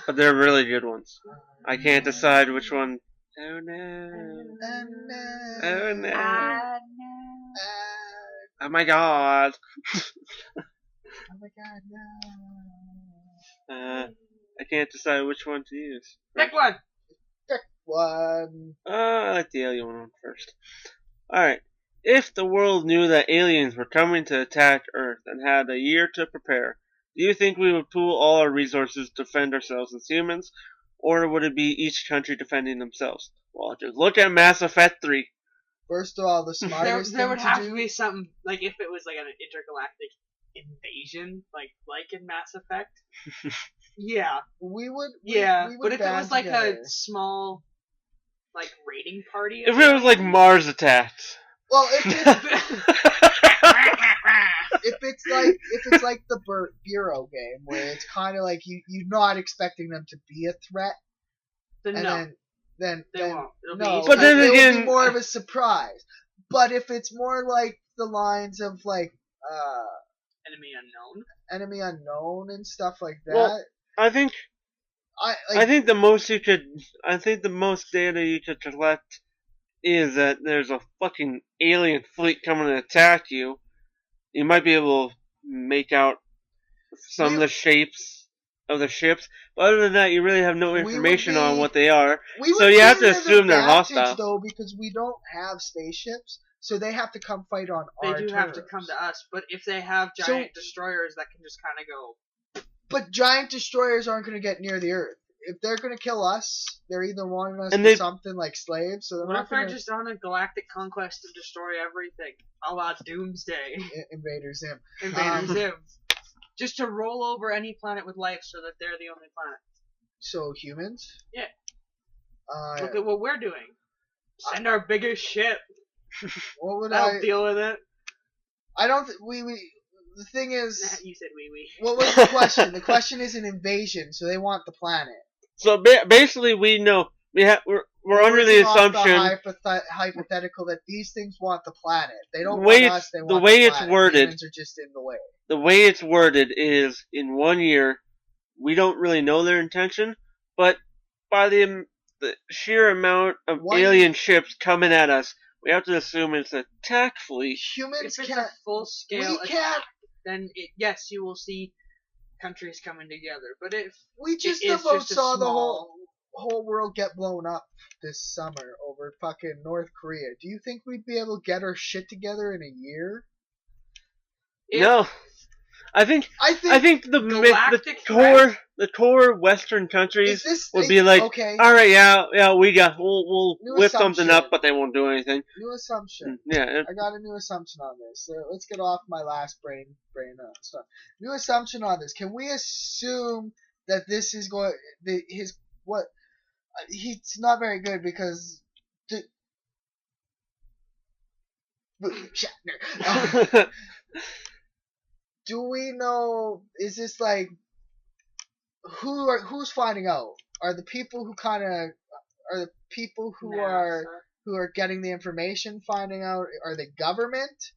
But they're really good ones. I can't decide which one. Oh no. Oh no. Oh my god. Oh my god, no. I can't decide which one to use. Pick one. Pick one. I like the alien one first. Alright. If the world knew that aliens were coming to attack Earth and had a year to prepare, do you think we would pool all our resources to defend ourselves as humans? Or would it be each country defending themselves? Well, just look at Mass Effect 3. First of all, the smartest there would have to be something, like if it was like an intergalactic invasion, like in Mass Effect. Yeah. We would but if it was like a small, like raiding party. If it was like Mars attacked. Well, if it's like the Bureau game where it's kind of like you're not expecting them to be a threat, then no. Then won't. But then again, it'll be more of a surprise. But if it's more like the lines of like enemy unknown and stuff like that. Well, I think the most data you could collect is that there's a fucking alien fleet coming to attack you. You might be able to make out some of the shapes of the ships, but other than that, you really have no information on what they are. So you have to assume they're hostile. Though, because we don't have spaceships, so they have to come fight on our terms. They do have to come to us, but if they have giant destroyers that can just kind of go. But giant destroyers aren't going to get near the Earth. If they're going to kill us, they're either wanting us for something like slaves. So what if they're just on a galactic conquest to destroy everything? A la Doomsday. Invader Zim. Invader Zim. Just to roll over any planet with life so that they're the only planet. So humans? Yeah. Look at what we're doing. Send our biggest ship. What would That'll deal with it. I don't. The thing is. You said wee. What was the question? The question is an invasion, so they want the planet. So basically, we know we're under the assumption hypothetical that these things want the planet. They don't want us. They want the way planet. It's worded. Humans are just in the way. The way it's worded is in 1 year. We don't really know their intention, but by the sheer amount of alien ships coming at us, we have to assume it's an attack fleet. Humans if it's a full scale attack, then yes, you will see countries coming together. But if we just about saw the whole world get blown up this summer over fucking North Korea, do you think we'd be able to get our shit together in a year? No. I think the core Western countries would be like, okay, all right, we'll whip something up, but they won't do anything. New assumption. Yeah. I got a new assumption on this. So let's get off my last brain stuff. New assumption on this. Can we assume that this is going? He's not very good because. Shatner. Do we know? Is this like who's finding out? Are the people who are getting the information finding out? Are they government,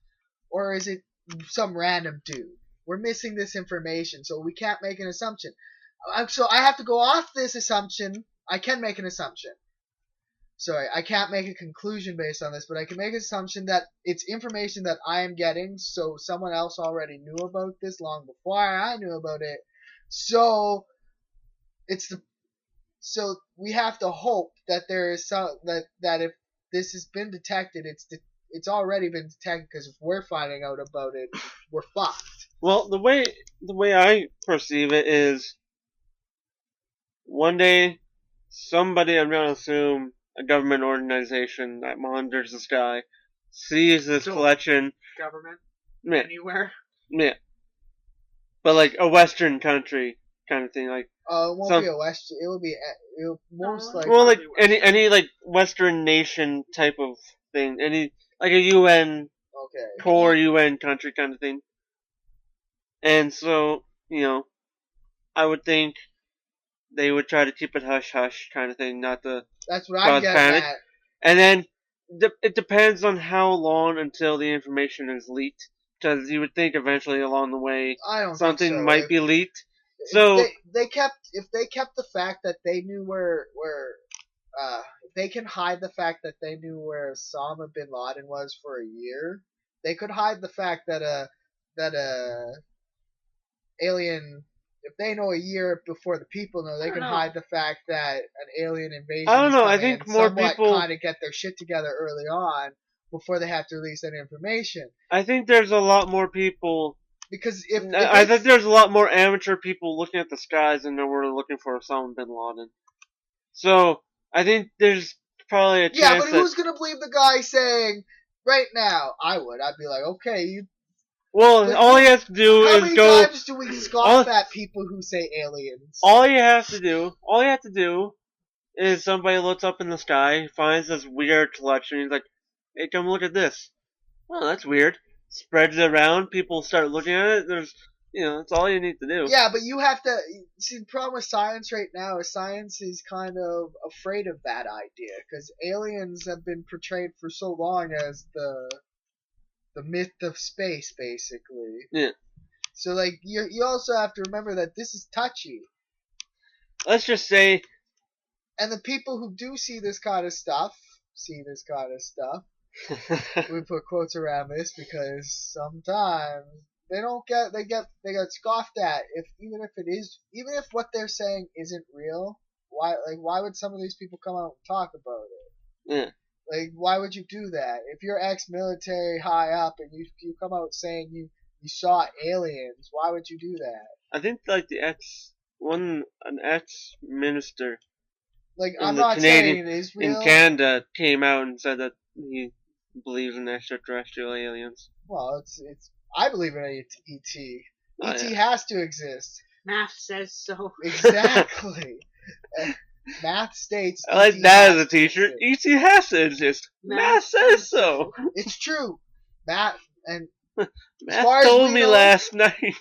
or is it some random dude? We're missing this information, so we can't make an assumption. So I have to go off this assumption. I can make an assumption. Sorry, I can't make a conclusion based on this, but I can make an assumption that it's information that I am getting, so someone else already knew about this long before I knew about it. So so we have to hope that there is that if this has been detected, it's already been detected, because if we're finding out about it, we're fucked. Well, the way I perceive it is, one day somebody, I'm going to assume a government organization that monitors the sky, sees this collection. Government? Yeah. Anywhere? Yeah. but like a Western country kind of thing, like. It won't be a Western. It will most likely. Well, like any like Western nation type of thing, any like a UN core UN country kind of thing. And so, I would think they would try to keep it hush hush kind of thing, not to That's what I'm getting panic. at. And then it depends on how long until the information is leaked, because you would think eventually along the way something might be leaked. So if they kept the fact that they knew where if they can hide the fact that they knew where Osama bin Laden was for a year, they could hide the fact that alien. If they know a year before the people know, they can hide the fact that an alien invasion. I don't know. I think more people kind of get their shit together early on before they have to release that information. I think there's a lot more people. Because I think there's a lot more amateur people looking at the skies than there were looking for Osama bin Laden. So I think there's probably a chance. Yeah, but who's gonna believe the guy saying right now? I would. I'd be like, okay, Well, all he has to do is go. How many times do we scoff at people who say aliens? All you have to do is somebody looks up in the sky, finds this weird collection, he's like, hey, come look at this. Oh, that's weird. Spreads it around, people start looking at it, that's all you need to do. Yeah, but you have to, see, the problem with science right now is science is kind of afraid of that idea, because aliens have been portrayed for so long as the myth of space, basically. Yeah. So, like, you also have to remember that this is touchy. Let's just say... And the people who do see this kind of stuff, we put quotes around this because sometimes they get scoffed at even if what they're saying isn't real. Why would some of these people come out and talk about it? Yeah. Like, why would you do that? If you're ex-military high up and you come out saying you saw aliens, why would you do that? I think like an ex-minister I'm not saying it is real. In Canada came out and said that he believes in extraterrestrial aliens. Well, I believe in ET. ET has to exist. Math says so. Exactly. Math states. I like that as a t-shirt. ET has to exist. Math says so. It's true. Math and Math told me last night.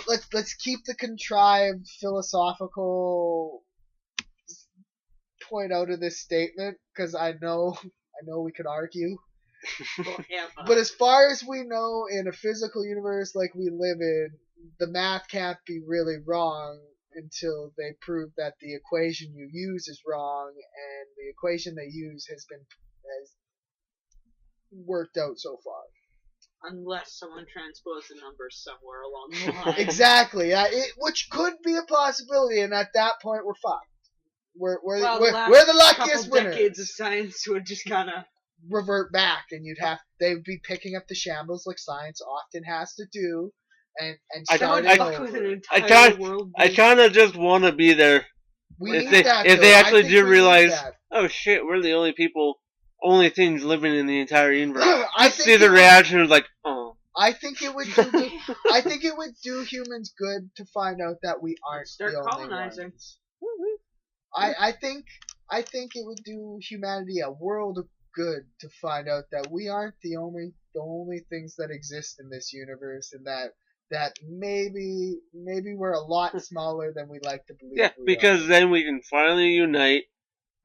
Let's keep the contrived philosophical point out of this statement because I know we could argue. But as far as we know, in a physical universe like we live in, the math can't be really wrong until they prove that the equation you use is wrong, and the equation they use has worked out so far. Unless someone transposed the numbers somewhere along the line. Exactly, which could be a possibility, and at that point we're fucked. We're the luckiest winners. Decades of science would just kind of revert back, and they'd be picking up the shambles like science often has to do, and starting over. I kind of just want to be there. If they actually do realize, oh shit, we're the only things living in the entire universe. I see the reaction of like, oh. I think it would do humans good to find out that we aren't the only colonizing ones. I think it would do humanity a world of good to find out that we aren't the only things that exist in this universe, and that maybe we're a lot smaller than we'd like to believe. Yeah, because then we can finally unite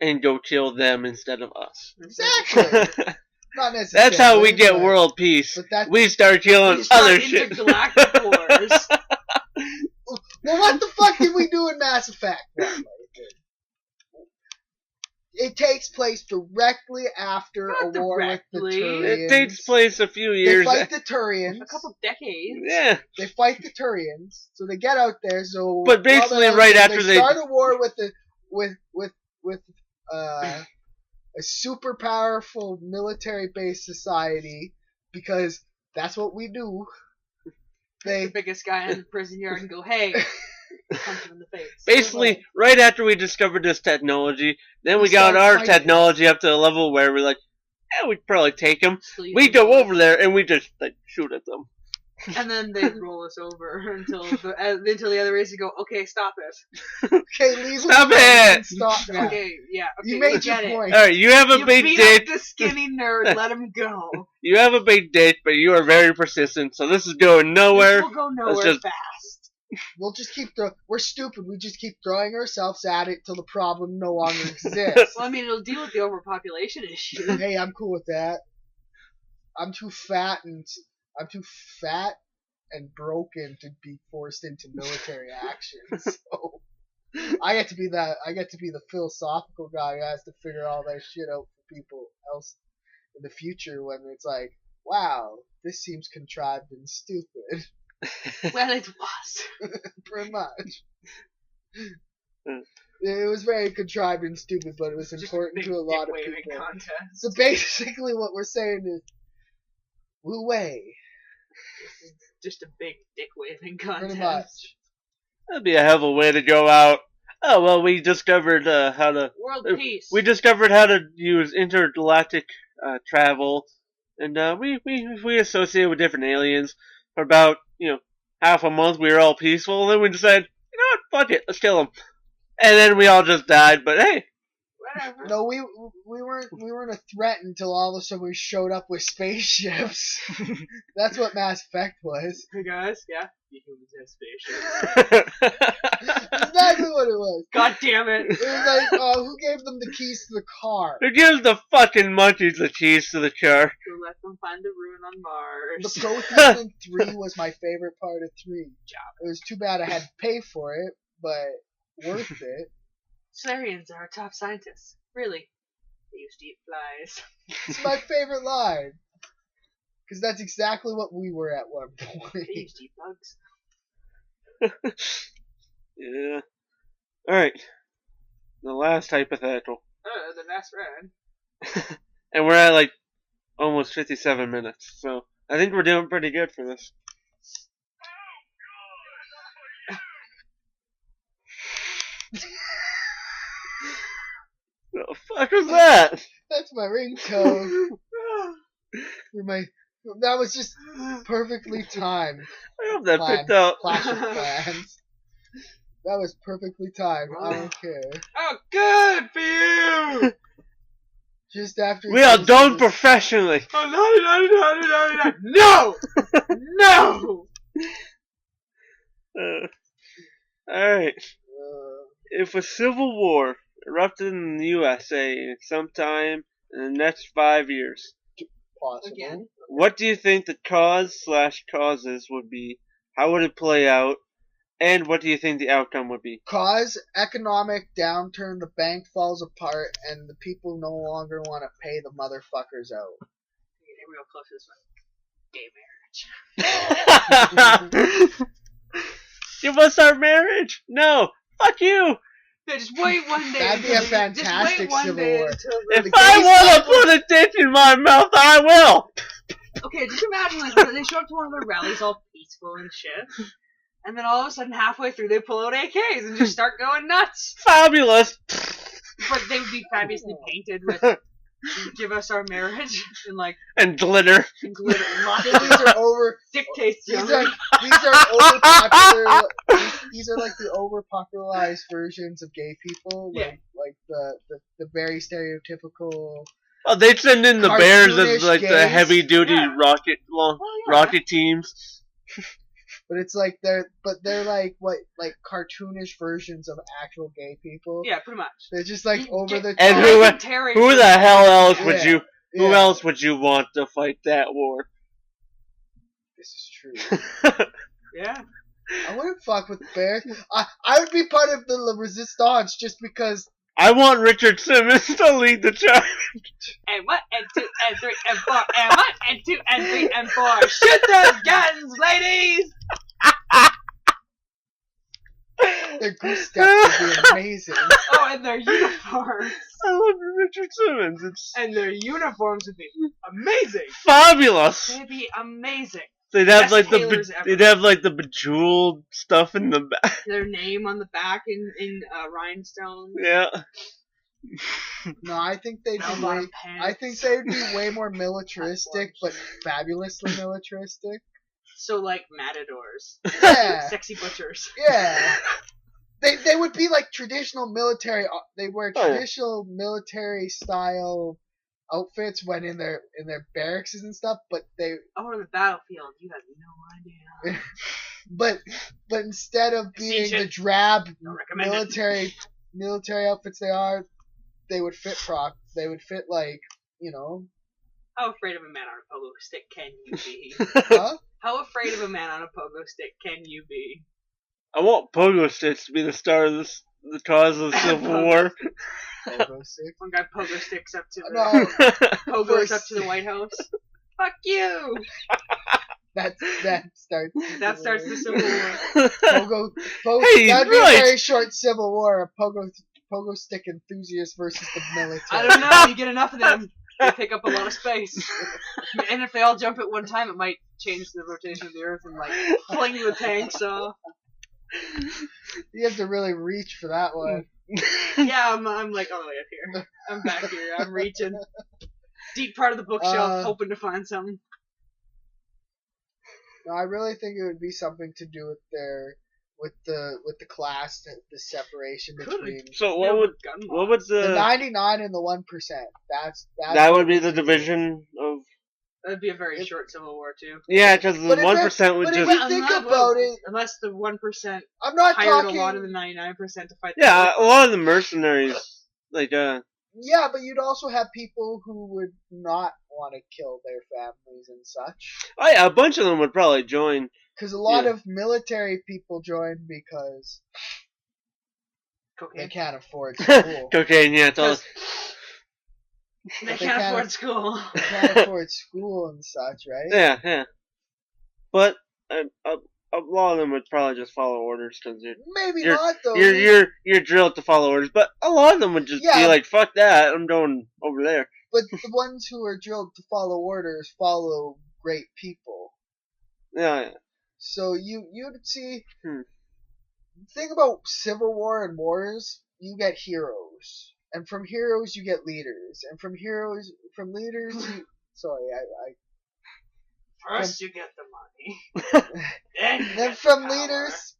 and go kill them instead of us. Exactly. Not necessarily. That's how we get world peace. We start killing other shit. Intergalactic wars. Well, what the fuck did we do in Mass Effect? It takes place directly after a war with the Turians. It takes place a few years. They fight the Turians. A couple decades. Yeah. They fight the Turians, so they get out there. So, but basically, right after they start a war with a super powerful military-based society, because that's what we do. The biggest guy in the prison yard and go, hey. Punch him in the face. Basically, right after we discovered this technology, then we got our technology up to a level where we're like, yeah, we'd probably take them. We go over there and we just shoot at them. And then they roll us over until the other races go, okay, stop it. Okay, leave Stop it! Stop. Yeah. Okay, yeah. Okay, you made your point. Alright, you have a big beat date. Up the skinny nerd, let him go. You have a big date, but you are very persistent, so this is going nowhere. This will go nowhere fast. We'll just keep we're stupid. We just keep throwing ourselves at it till the problem no longer exists. Well, I mean, it'll deal with the overpopulation issue. Hey, I'm cool with that. I'm too fat and broken to be forced into military action. So I get to be the philosophical guy who has to figure all that shit out for people else in the future when it's like, wow, this seems contrived and stupid. Well, it was. Pretty much. It was very contrived and stupid, but it was just important to a lot of people. Contest. So basically what we're saying is, Wu Wei. Just a big dick waving contest. Pretty much. That'd be a hell of a way to go out. Oh, well, we discovered how to... World peace. We discovered how to use intergalactic travel, and we associated with different aliens. For about, half a month we were all peaceful, and then we decided, you know what, fuck it, let's kill them. And then we all just died, but hey. Whatever. No, we weren't a threat until all of a sudden we showed up with spaceships. That's what Mass Effect was. Hey guys, yeah, you humans have spaceships. Exactly what it was. God damn it! It was like, who gave them the keys to the car? Who gives the fucking monkeys the keys to the car? Who let them find the ruin on Mars? The Prothean in 3 was my favorite part of 3. It was too bad I had to pay for it, but worth it. Solarians are our top scientists. Really. They used to eat flies. It's my favorite line. Because that's exactly what we were at one point. They used to eat bugs. Yeah. Alright. The last hypothetical. The last round. And we're at almost 57 minutes, so I think we're doing pretty good for this. What the fuck was that? That's my ringtone. That was just perfectly timed. I hope that picked up. Clash of Clans. That was perfectly timed. I don't care. Oh, good for you! Just after we are done professionally. Oh, no! No! Alright. If a civil war erupted in the USA sometime in the next 5 years, possible. Again. What do you think the cause/causes would be? How would it play out? And what do you think the outcome would be? Cause economic downturn, the bank falls apart, and the people no longer want to pay the motherfuckers out. Get real close to this one. Gay marriage. Give us our marriage! No! Fuck you! Yeah, just wait one day. That'd be a fantastic civil war. If I want to put a dick in my mouth, I will! Okay, just imagine they show up to one of their rallies all peaceful and shit. And then all of a sudden, halfway through, they pull out AKs and just start going nuts. Fabulous! But they would be fabulously painted with "Give us our marriage" and glitter. And glitter. These are over. Dictates. These are overpopular. These are like the overpopularized versions of gay people. Like the very stereotypical. Oh, they send in the bears as the heavy duty Yeah. rocket teams. But it's like they're like cartoonish versions of actual gay people. Yeah, pretty much. They're just over the top. And who the hell else would you? Yeah. Who else would you want to fight that war? This is true. Yeah. I wouldn't fuck with bears. I would be part of the resistance just because. I want Richard Simmons to lead the charge. And 1, and 2, and 3, and 4, and 1, and 2, and 3, and 4. Shoot those guns, ladies! Their goose steps would be amazing. Oh, and their uniforms. I love Richard Simmons. And their uniforms would be amazing. Fabulous. They'd be amazing. They'd have the bejeweled stuff in the back. Their name on the back in rhinestones. Yeah. No, I think they'd be way more militaristic, but fabulously militaristic. So like matadors. Yeah. Sexy butchers. Yeah. They would be like traditional military. They wear traditional military style outfits when in their barracks and stuff. But they on the battlefield. You have no idea. but instead of being the drab military outfits they would fit They would fit like How afraid of a man on a pogo stick can you be? Huh? How afraid of a man on a pogo stick can you be? I want pogo sticks to be the start of the cause of the Civil War. Pogo sticks. One guy pogo sticks up to the pogos up to the White House. Fuck you. That starts the Civil War. Pogo. Hey, that'd be a very short Civil War. A pogo stick enthusiast versus the military. I don't know. You get enough of them, they take up a lot of space. And if they all jump at one time, it might change the rotation of the Earth and like fling the tanks off. You have to really reach for that one. Yeah, I'm like all the way up here. I'm back here. I'm reaching deep part of the bookshelf, hoping to find something. No, I really think it would be something to do with the class, the separation between. So what would the 99 and the 1%? That would be the division of. That'd be a very short Civil War too. Yeah, because the 1% would just. But if you think about it, unless the 1% I'm not hired talking, a lot of the 99% to fight. Yeah, a lot of the mercenaries, like Yeah, but you'd also have people who would not want to kill their families and such. Oh yeah, a bunch of them would probably join. Because a lot of military people join because cocaine. They can't afford school. Cocaine, yeah, it's all. They can't afford school. They can't afford school and such, right? Yeah. But a lot of them would probably just follow orders because you're not though. You're drilled to follow orders, but a lot of them would just be like, "Fuck that, I'm going over there." But the ones who are drilled to follow orders follow great people. Yeah. So you'd see. Think about Civil War and wars. You get heroes, and from heroes you get leaders, and from leaders you. Sorry, First you get the money. then from leaders.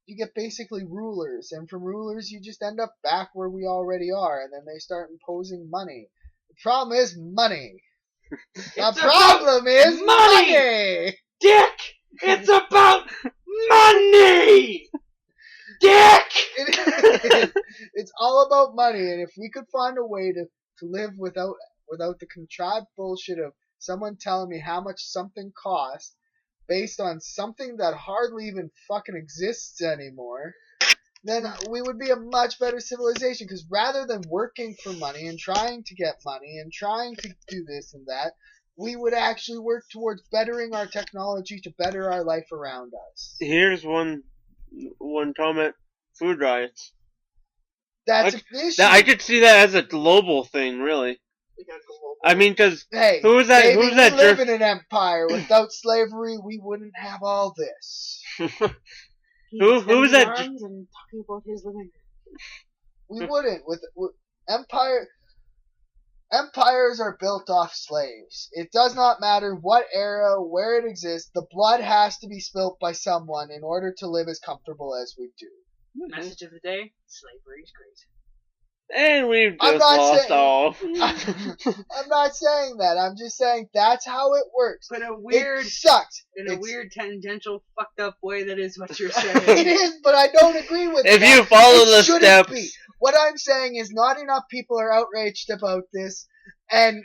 You get basically rulers, and from rulers you just end up back where we already are, and then they start imposing money. The problem is money. The problem is money! Dick! It's about money! Dick! It's all about money, and if we could find a way to live without the contrived bullshit of someone telling me how much something costs based on something that hardly even fucking exists anymore, then we would be a much better civilization. Because rather than working for money and trying to get money and trying to do this and that, we would actually work towards bettering our technology to better our life around us. Here's one comment: food riots. That's an issue. I could see that as a global thing, really. I mean, because who was that? Who was that? We live in an empire. Without slavery, we wouldn't have all this. Who was that? And talking about his living. We wouldn't. With empire. Empires are built off slaves. It does not matter what era, where it exists. The blood has to be spilt by someone in order to live as comfortable as we do. Message of the day: slavery is great. And we've just lost all. I'm not saying that. I'm just saying that's how it works. But it sucks. In a weird, tangential, fucked up way, that is what you're saying. It is, but I don't agree with it. If you follow the steps. What I'm saying is not enough people are outraged about this, and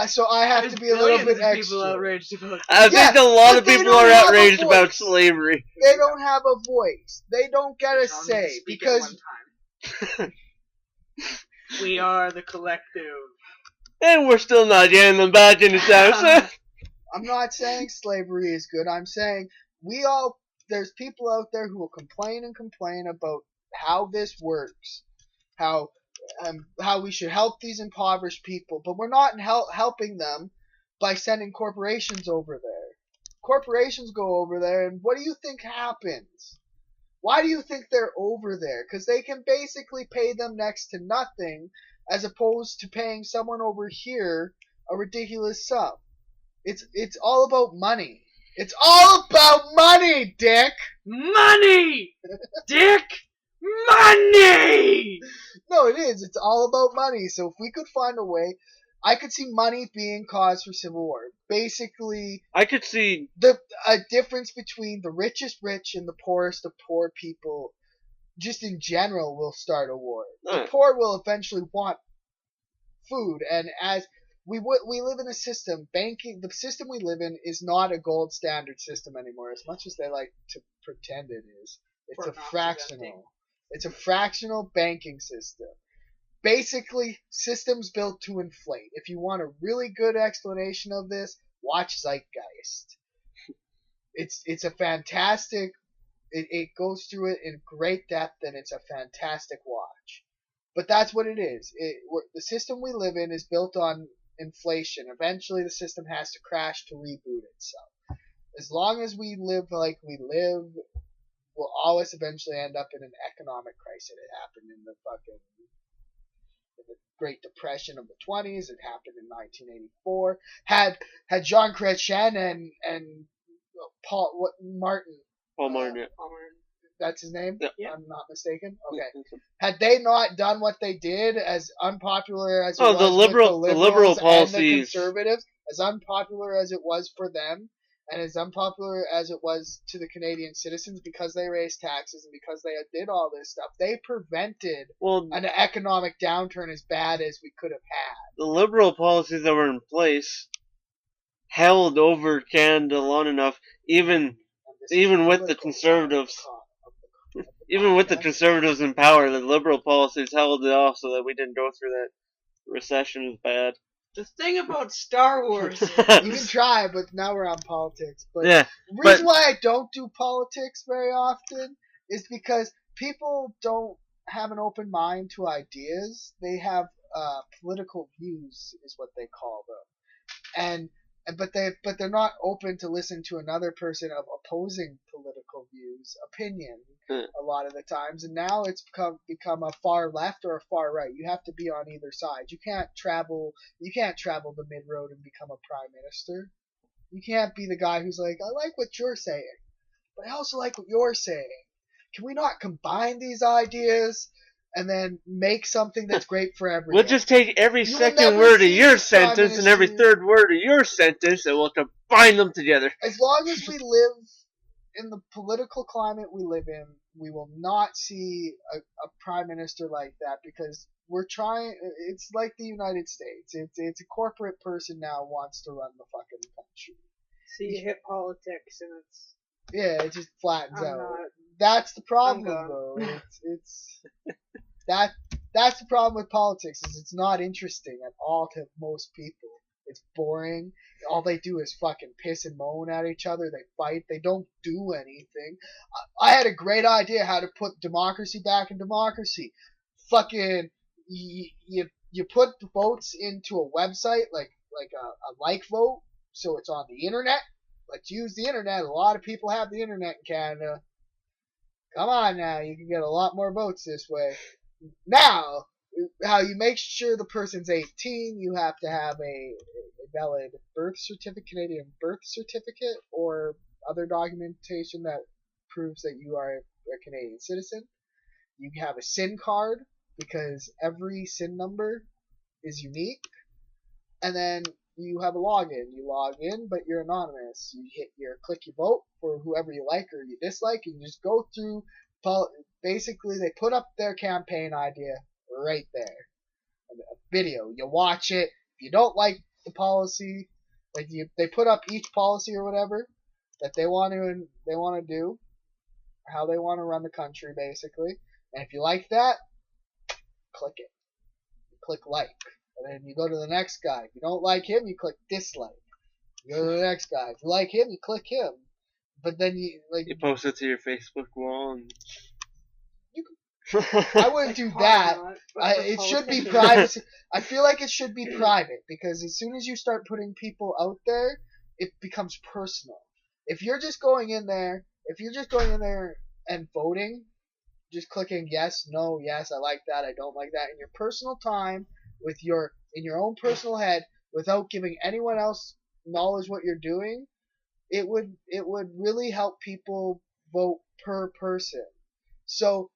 so I have to be a little bit extra. People outraged about this. I think a lot of people are outraged about slavery. They don't have a voice. They don't get a say because... We are the collective. And we're still not getting them back into town. I'm not saying slavery is good. I'm saying there's people out there who will complain about how this works, how we should help these impoverished people, but we're not helping them by sending corporations over there. Corporations go over there, and what do you think happens? Why do you think they're over there? Because they can basically pay them next to nothing, as opposed to paying someone over here a ridiculous sum. It's all about money. It's all about money, Dick. Money, Dick. Money. No, it is. It's all about money. So if we could find a way, I could see money being cause for civil war. Basically, I could see a difference between the richest rich and the poorest of poor people. Just in general, will start a war. The poor will eventually want food, and as we live in a system, the system we live in is not a gold standard system anymore. As much as they like to pretend it is, it's a fractional. It's a fractional banking system. Basically, systems built to inflate. If you want a really good explanation of this, watch Zeitgeist. It's a fantastic. It goes through it in great depth, and it's a fantastic watch. But that's what it is. The system we live in is built on inflation. Eventually, the system has to crash to reboot itself. As long as we live like we live, we'll always eventually end up in an economic crisis. It happened in the Great Depression of the 20s. It happened in 1984. Had Jean Chrétien and Paul Martin. That's his name? Yeah. I'm not mistaken? Okay. Had they not done what they did, as unpopular as it was the liberal policies and the conservatives, as unpopular as it was for them, and as unpopular as it was to the Canadian citizens because they raised taxes and because they did all this stuff, they prevented an economic downturn as bad as we could have had. The liberal policies that were in place held over Canada long enough, even with the conservatives. Even with the conservatives in power, the liberal policies held it off so that we didn't go through that recession as bad. The thing about Star Wars, you can try, but now we're on politics. But the reason why I don't do politics very often is because people don't have an open mind to ideas. They have political views, is what they call them, but they're not open to listen to another person of opposing political views, opinion, a lot of the times. And now it's become a far left or a far right. You have to be on either side. You can't travel the mid road and become a prime minister. You can't be the guy who's like, I like what you're saying, but I also like what you're saying. Can we not combine these ideas and then make something that's great for everyone? We'll just take every second word of your sentence and every third word of your sentence, and we'll combine them together. As long as we live in the political climate we live in, we will not see a prime minister like that, because we're trying. It's like the United States. It's a corporate person now wants to run the fucking country. So you hit politics and it's. Yeah, it just flattens out. That's the problem, though. That's the problem with politics, is it's not interesting at all to most people. It's boring. All they do is fucking piss and moan at each other. They fight. They don't do anything. I had a great idea how to put democracy back in democracy. Fucking, you put the votes into a website, like a like vote, so it's on the internet. Let's use the internet. A lot of people have the internet in Canada. Come on now, you can get a lot more votes this way. Now, how you make sure the person's 18, you have to have a valid birth certificate, Canadian birth certificate, or other documentation that proves that you are a Canadian citizen. You have a SIN card, because every SIN number is unique. And then you have a login. You log in, but you're anonymous. You click your vote for whoever you like or you dislike, and you just go through. Basically, they put up their campaign idea right there. A video. You watch it. If you don't like the policy, they put up each policy or whatever that they want to do, how they want to run the country, basically. And if you like that, click it. You click like. And then you go to the next guy. If you don't like him, you click dislike. You go to the next guy. If you like him, you click him. But then you post it to your Facebook wall. And I wouldn't do that. It should be private. I feel like it should be private, because as soon as you start putting people out there, it becomes personal. If you're just going in there and voting, just clicking yes, no, yes, I like that, I don't like that, in your personal time, in your own personal head, without giving anyone else acknowledge what you're doing, it would really help people vote per person. So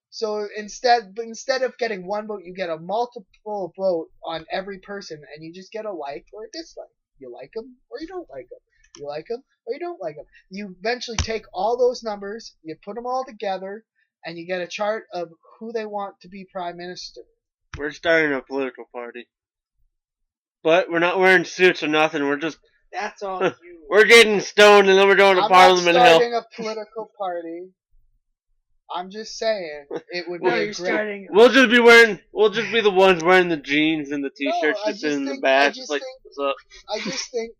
instead of getting one vote, you get a multiple vote on every person, and you just get a like or a dislike. You like them or you don't like them. You like them or you don't like them. You eventually take all those numbers, you put them all together, and you get a chart of who they want to be prime minister. We're starting a political party. But we're not wearing suits or nothing. We're just... That's all you. We're getting stoned and then we're going to Parliament Hill. I'm not starting a political party. I'm just saying it would be a great... We'll just be the ones wearing the jeans and the t-shirts just in the back. What's up? I just think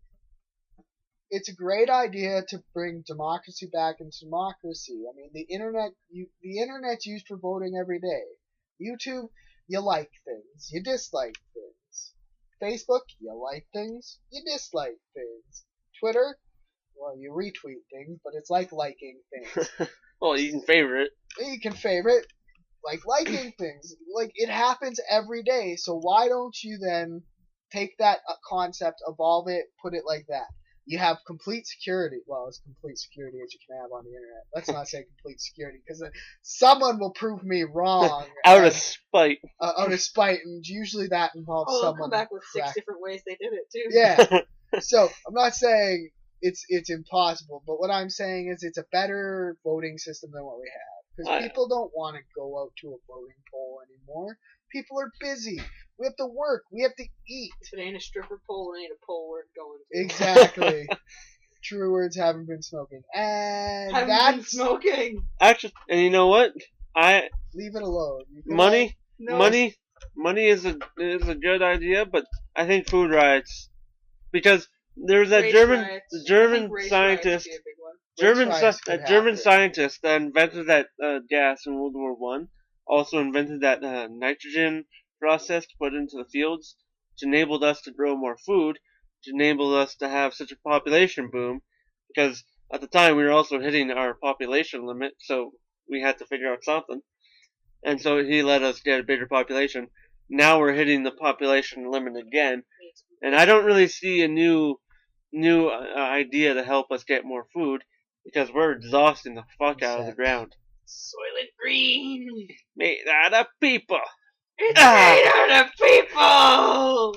it's a great idea to bring democracy back into democracy. I mean, the internet's used for voting every day. YouTube, you like things, you dislike things. Facebook, you like things, you dislike things. Twitter, well, you retweet things, but it's like liking things. Well, you can favorite. You can favorite, like liking things. Like, it happens every day, so why don't you then take that concept, evolve it, put it like that? You have complete security. Well, as complete security as you can have on the internet. Let's not say complete security, because someone will prove me wrong. Out of spite. Out of spite, and usually that involves someone. They'll come back with 6 different ways they did it, too. Yeah. So, I'm not saying it's impossible, but what I'm saying is it's a better voting system than what we have. Because people don't want to go out to a voting poll anymore. People are busy. We have to work. We have to eat. If it ain't a stripper pole, it ain't a pole worth going to. Exactly. True words, haven't been smoking. And haven't been smoking. Actually, and you know what? Leave it alone. Money is a good idea, but I think food riots, because there's that German scientist that invented that gas in World War One. Also invented that nitrogen process to put into the fields, which enabled us to grow more food, which enabled us to have such a population boom, because at the time we were also hitting our population limit, so we had to figure out something. And so he let us get a bigger population. Now we're hitting the population limit again, and I don't really see a new idea to help us get more food, because we're exhausting the fuck out of the ground. Soylent Green! Made out of people! It's made out of people!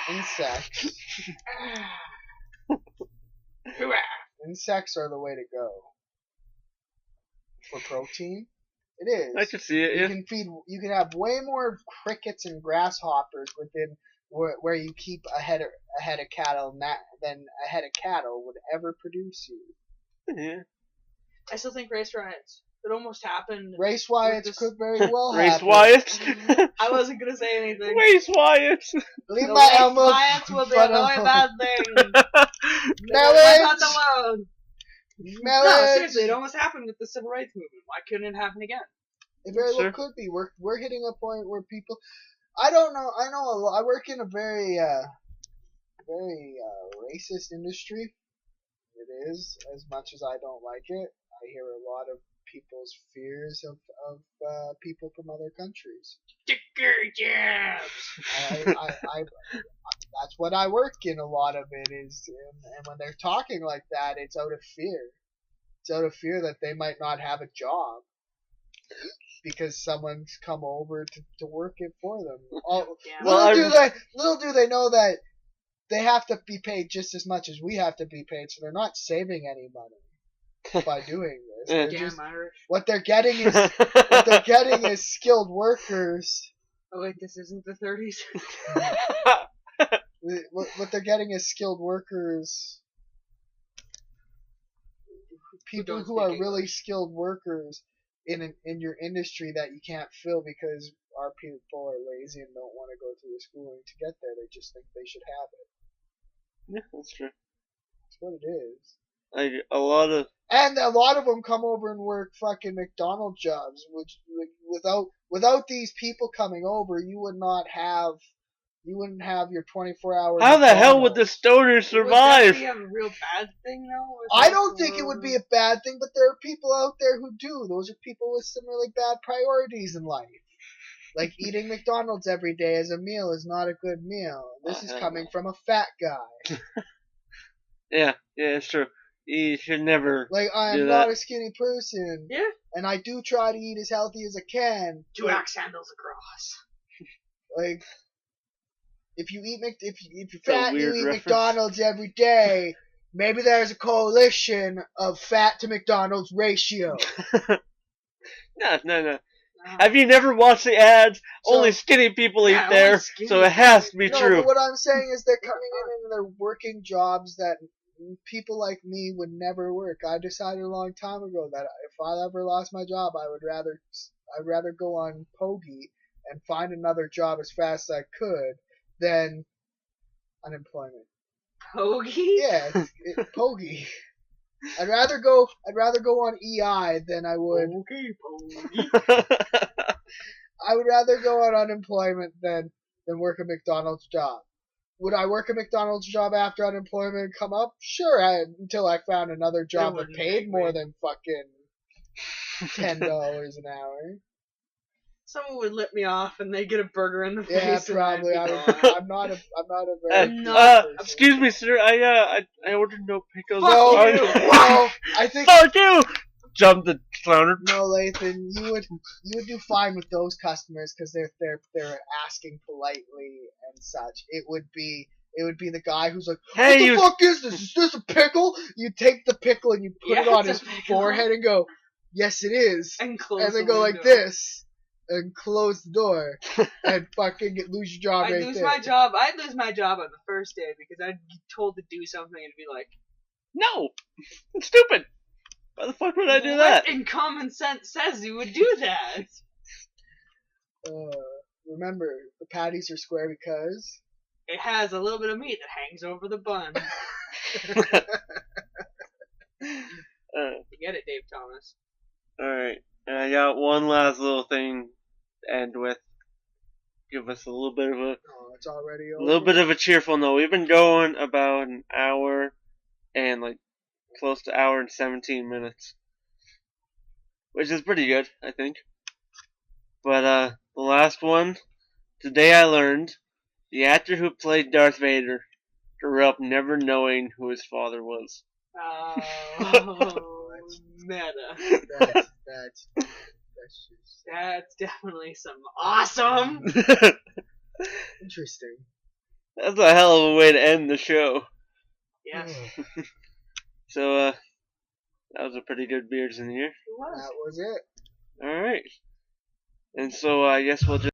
Insects. Insects are the way to go. For protein? It is. I can see it, You can have way more crickets and grasshoppers within where you keep a head of cattle than a head of cattle would ever produce you. Yeah. I still think race riots. It almost happened. Race riots could very well race happen. Riots? I wasn't going to say anything. Race riots! Leave my elbow. Race riots will be a very bad thing. Marriage! Alone. No, seriously, it almost happened with the civil rights movement. Why couldn't it happen again? It very well could be. We're hitting a point where people... I don't know. I know I work in a very racist industry. It is, as much as I don't like it. I hear a lot of people's fears of people from other countries. Sticker jabs! That's what I work in. A lot of it is, and when they're talking like that, it's out of fear. It's out of fear that they might not have a job because someone's come over to work it for them. Little do they know that they have to be paid just as much as we have to be paid, so they're not saving any money by doing this. What they're getting is skilled workers. Oh wait, this isn't the 30s. What they're getting is skilled workers. People who are really skilled workers in your industry that you can't fill because our people are lazy and don't want to go through the schooling to get there. They just think they should have it. Yeah, that's true. That's what it is. A lot of them come over and work fucking McDonald's jobs, which without these people coming over, you wouldn't have your 24-hour. How the hell would the stoners survive? Would that be a real bad thing, though? I don't think it would be a bad thing, but there are people out there who do. Those are people with some really bad priorities in life. Like eating McDonald's every day as a meal is not a good meal. This is coming from a fat guy. Yeah, it's true. You should never. Like, I am not a skinny person. Yeah. And I do try to eat as healthy as I can. 2 axe handles across. Like, if you're fat and you eat reference. McDonald's every day, maybe there's a coalition of fat to McDonald's ratio. No. Have you never watched the ads? Only skinny people eat there, so it has to be true. But what I'm saying is they're coming in and they're working jobs that people like me would never work. I decided a long time ago that if I ever lost my job, I'd rather go on Pogie and find another job as fast as I could than unemployment. Pogie? Yeah, Pogie. I'd rather go on EI than I would. Okay, Pogie. I would rather go on unemployment than work a McDonald's job. Would I work a McDonald's job after unemployment come up? Sure, until I found another job that paid more than fucking $10 an hour. Someone would let me off and they get a burger in the face. Yeah, probably. I'm not a very. Excuse me, sir. I ordered no pickles. No, I think. Fuck you! Jump the clowner. No, Lathan, you would do fine with those customers because they're asking politely and such. It would be the guy who's like, "What the fuck is this? Is this a pickle?" You take the pickle and you put it on his forehead and go, "Yes, it is," and then go like this. And close the door and fucking lose your job I'd lose my job on the first day because I'd be told to do something and be like, no, it's stupid. Why the fuck would I do that? What in common sense says you would do that? Remember, the patties are square because it has a little bit of meat that hangs over the bun. You get it, Dave Thomas. Alright, and I got one last little thing to end with. Give us a little bit of it's already over. A little bit of a cheerful note. We've been going about an hour and close to hour and 17 minutes. Which is pretty good, I think. But the last one, today I learned the actor who played Darth Vader grew up never knowing who his father was. Oh, meta. That's definitely some awesome. Interesting. That's a hell of a way to end the show. Yes. So, that was a pretty good Beards in Here. That was it. Alright. And so, I guess we'll just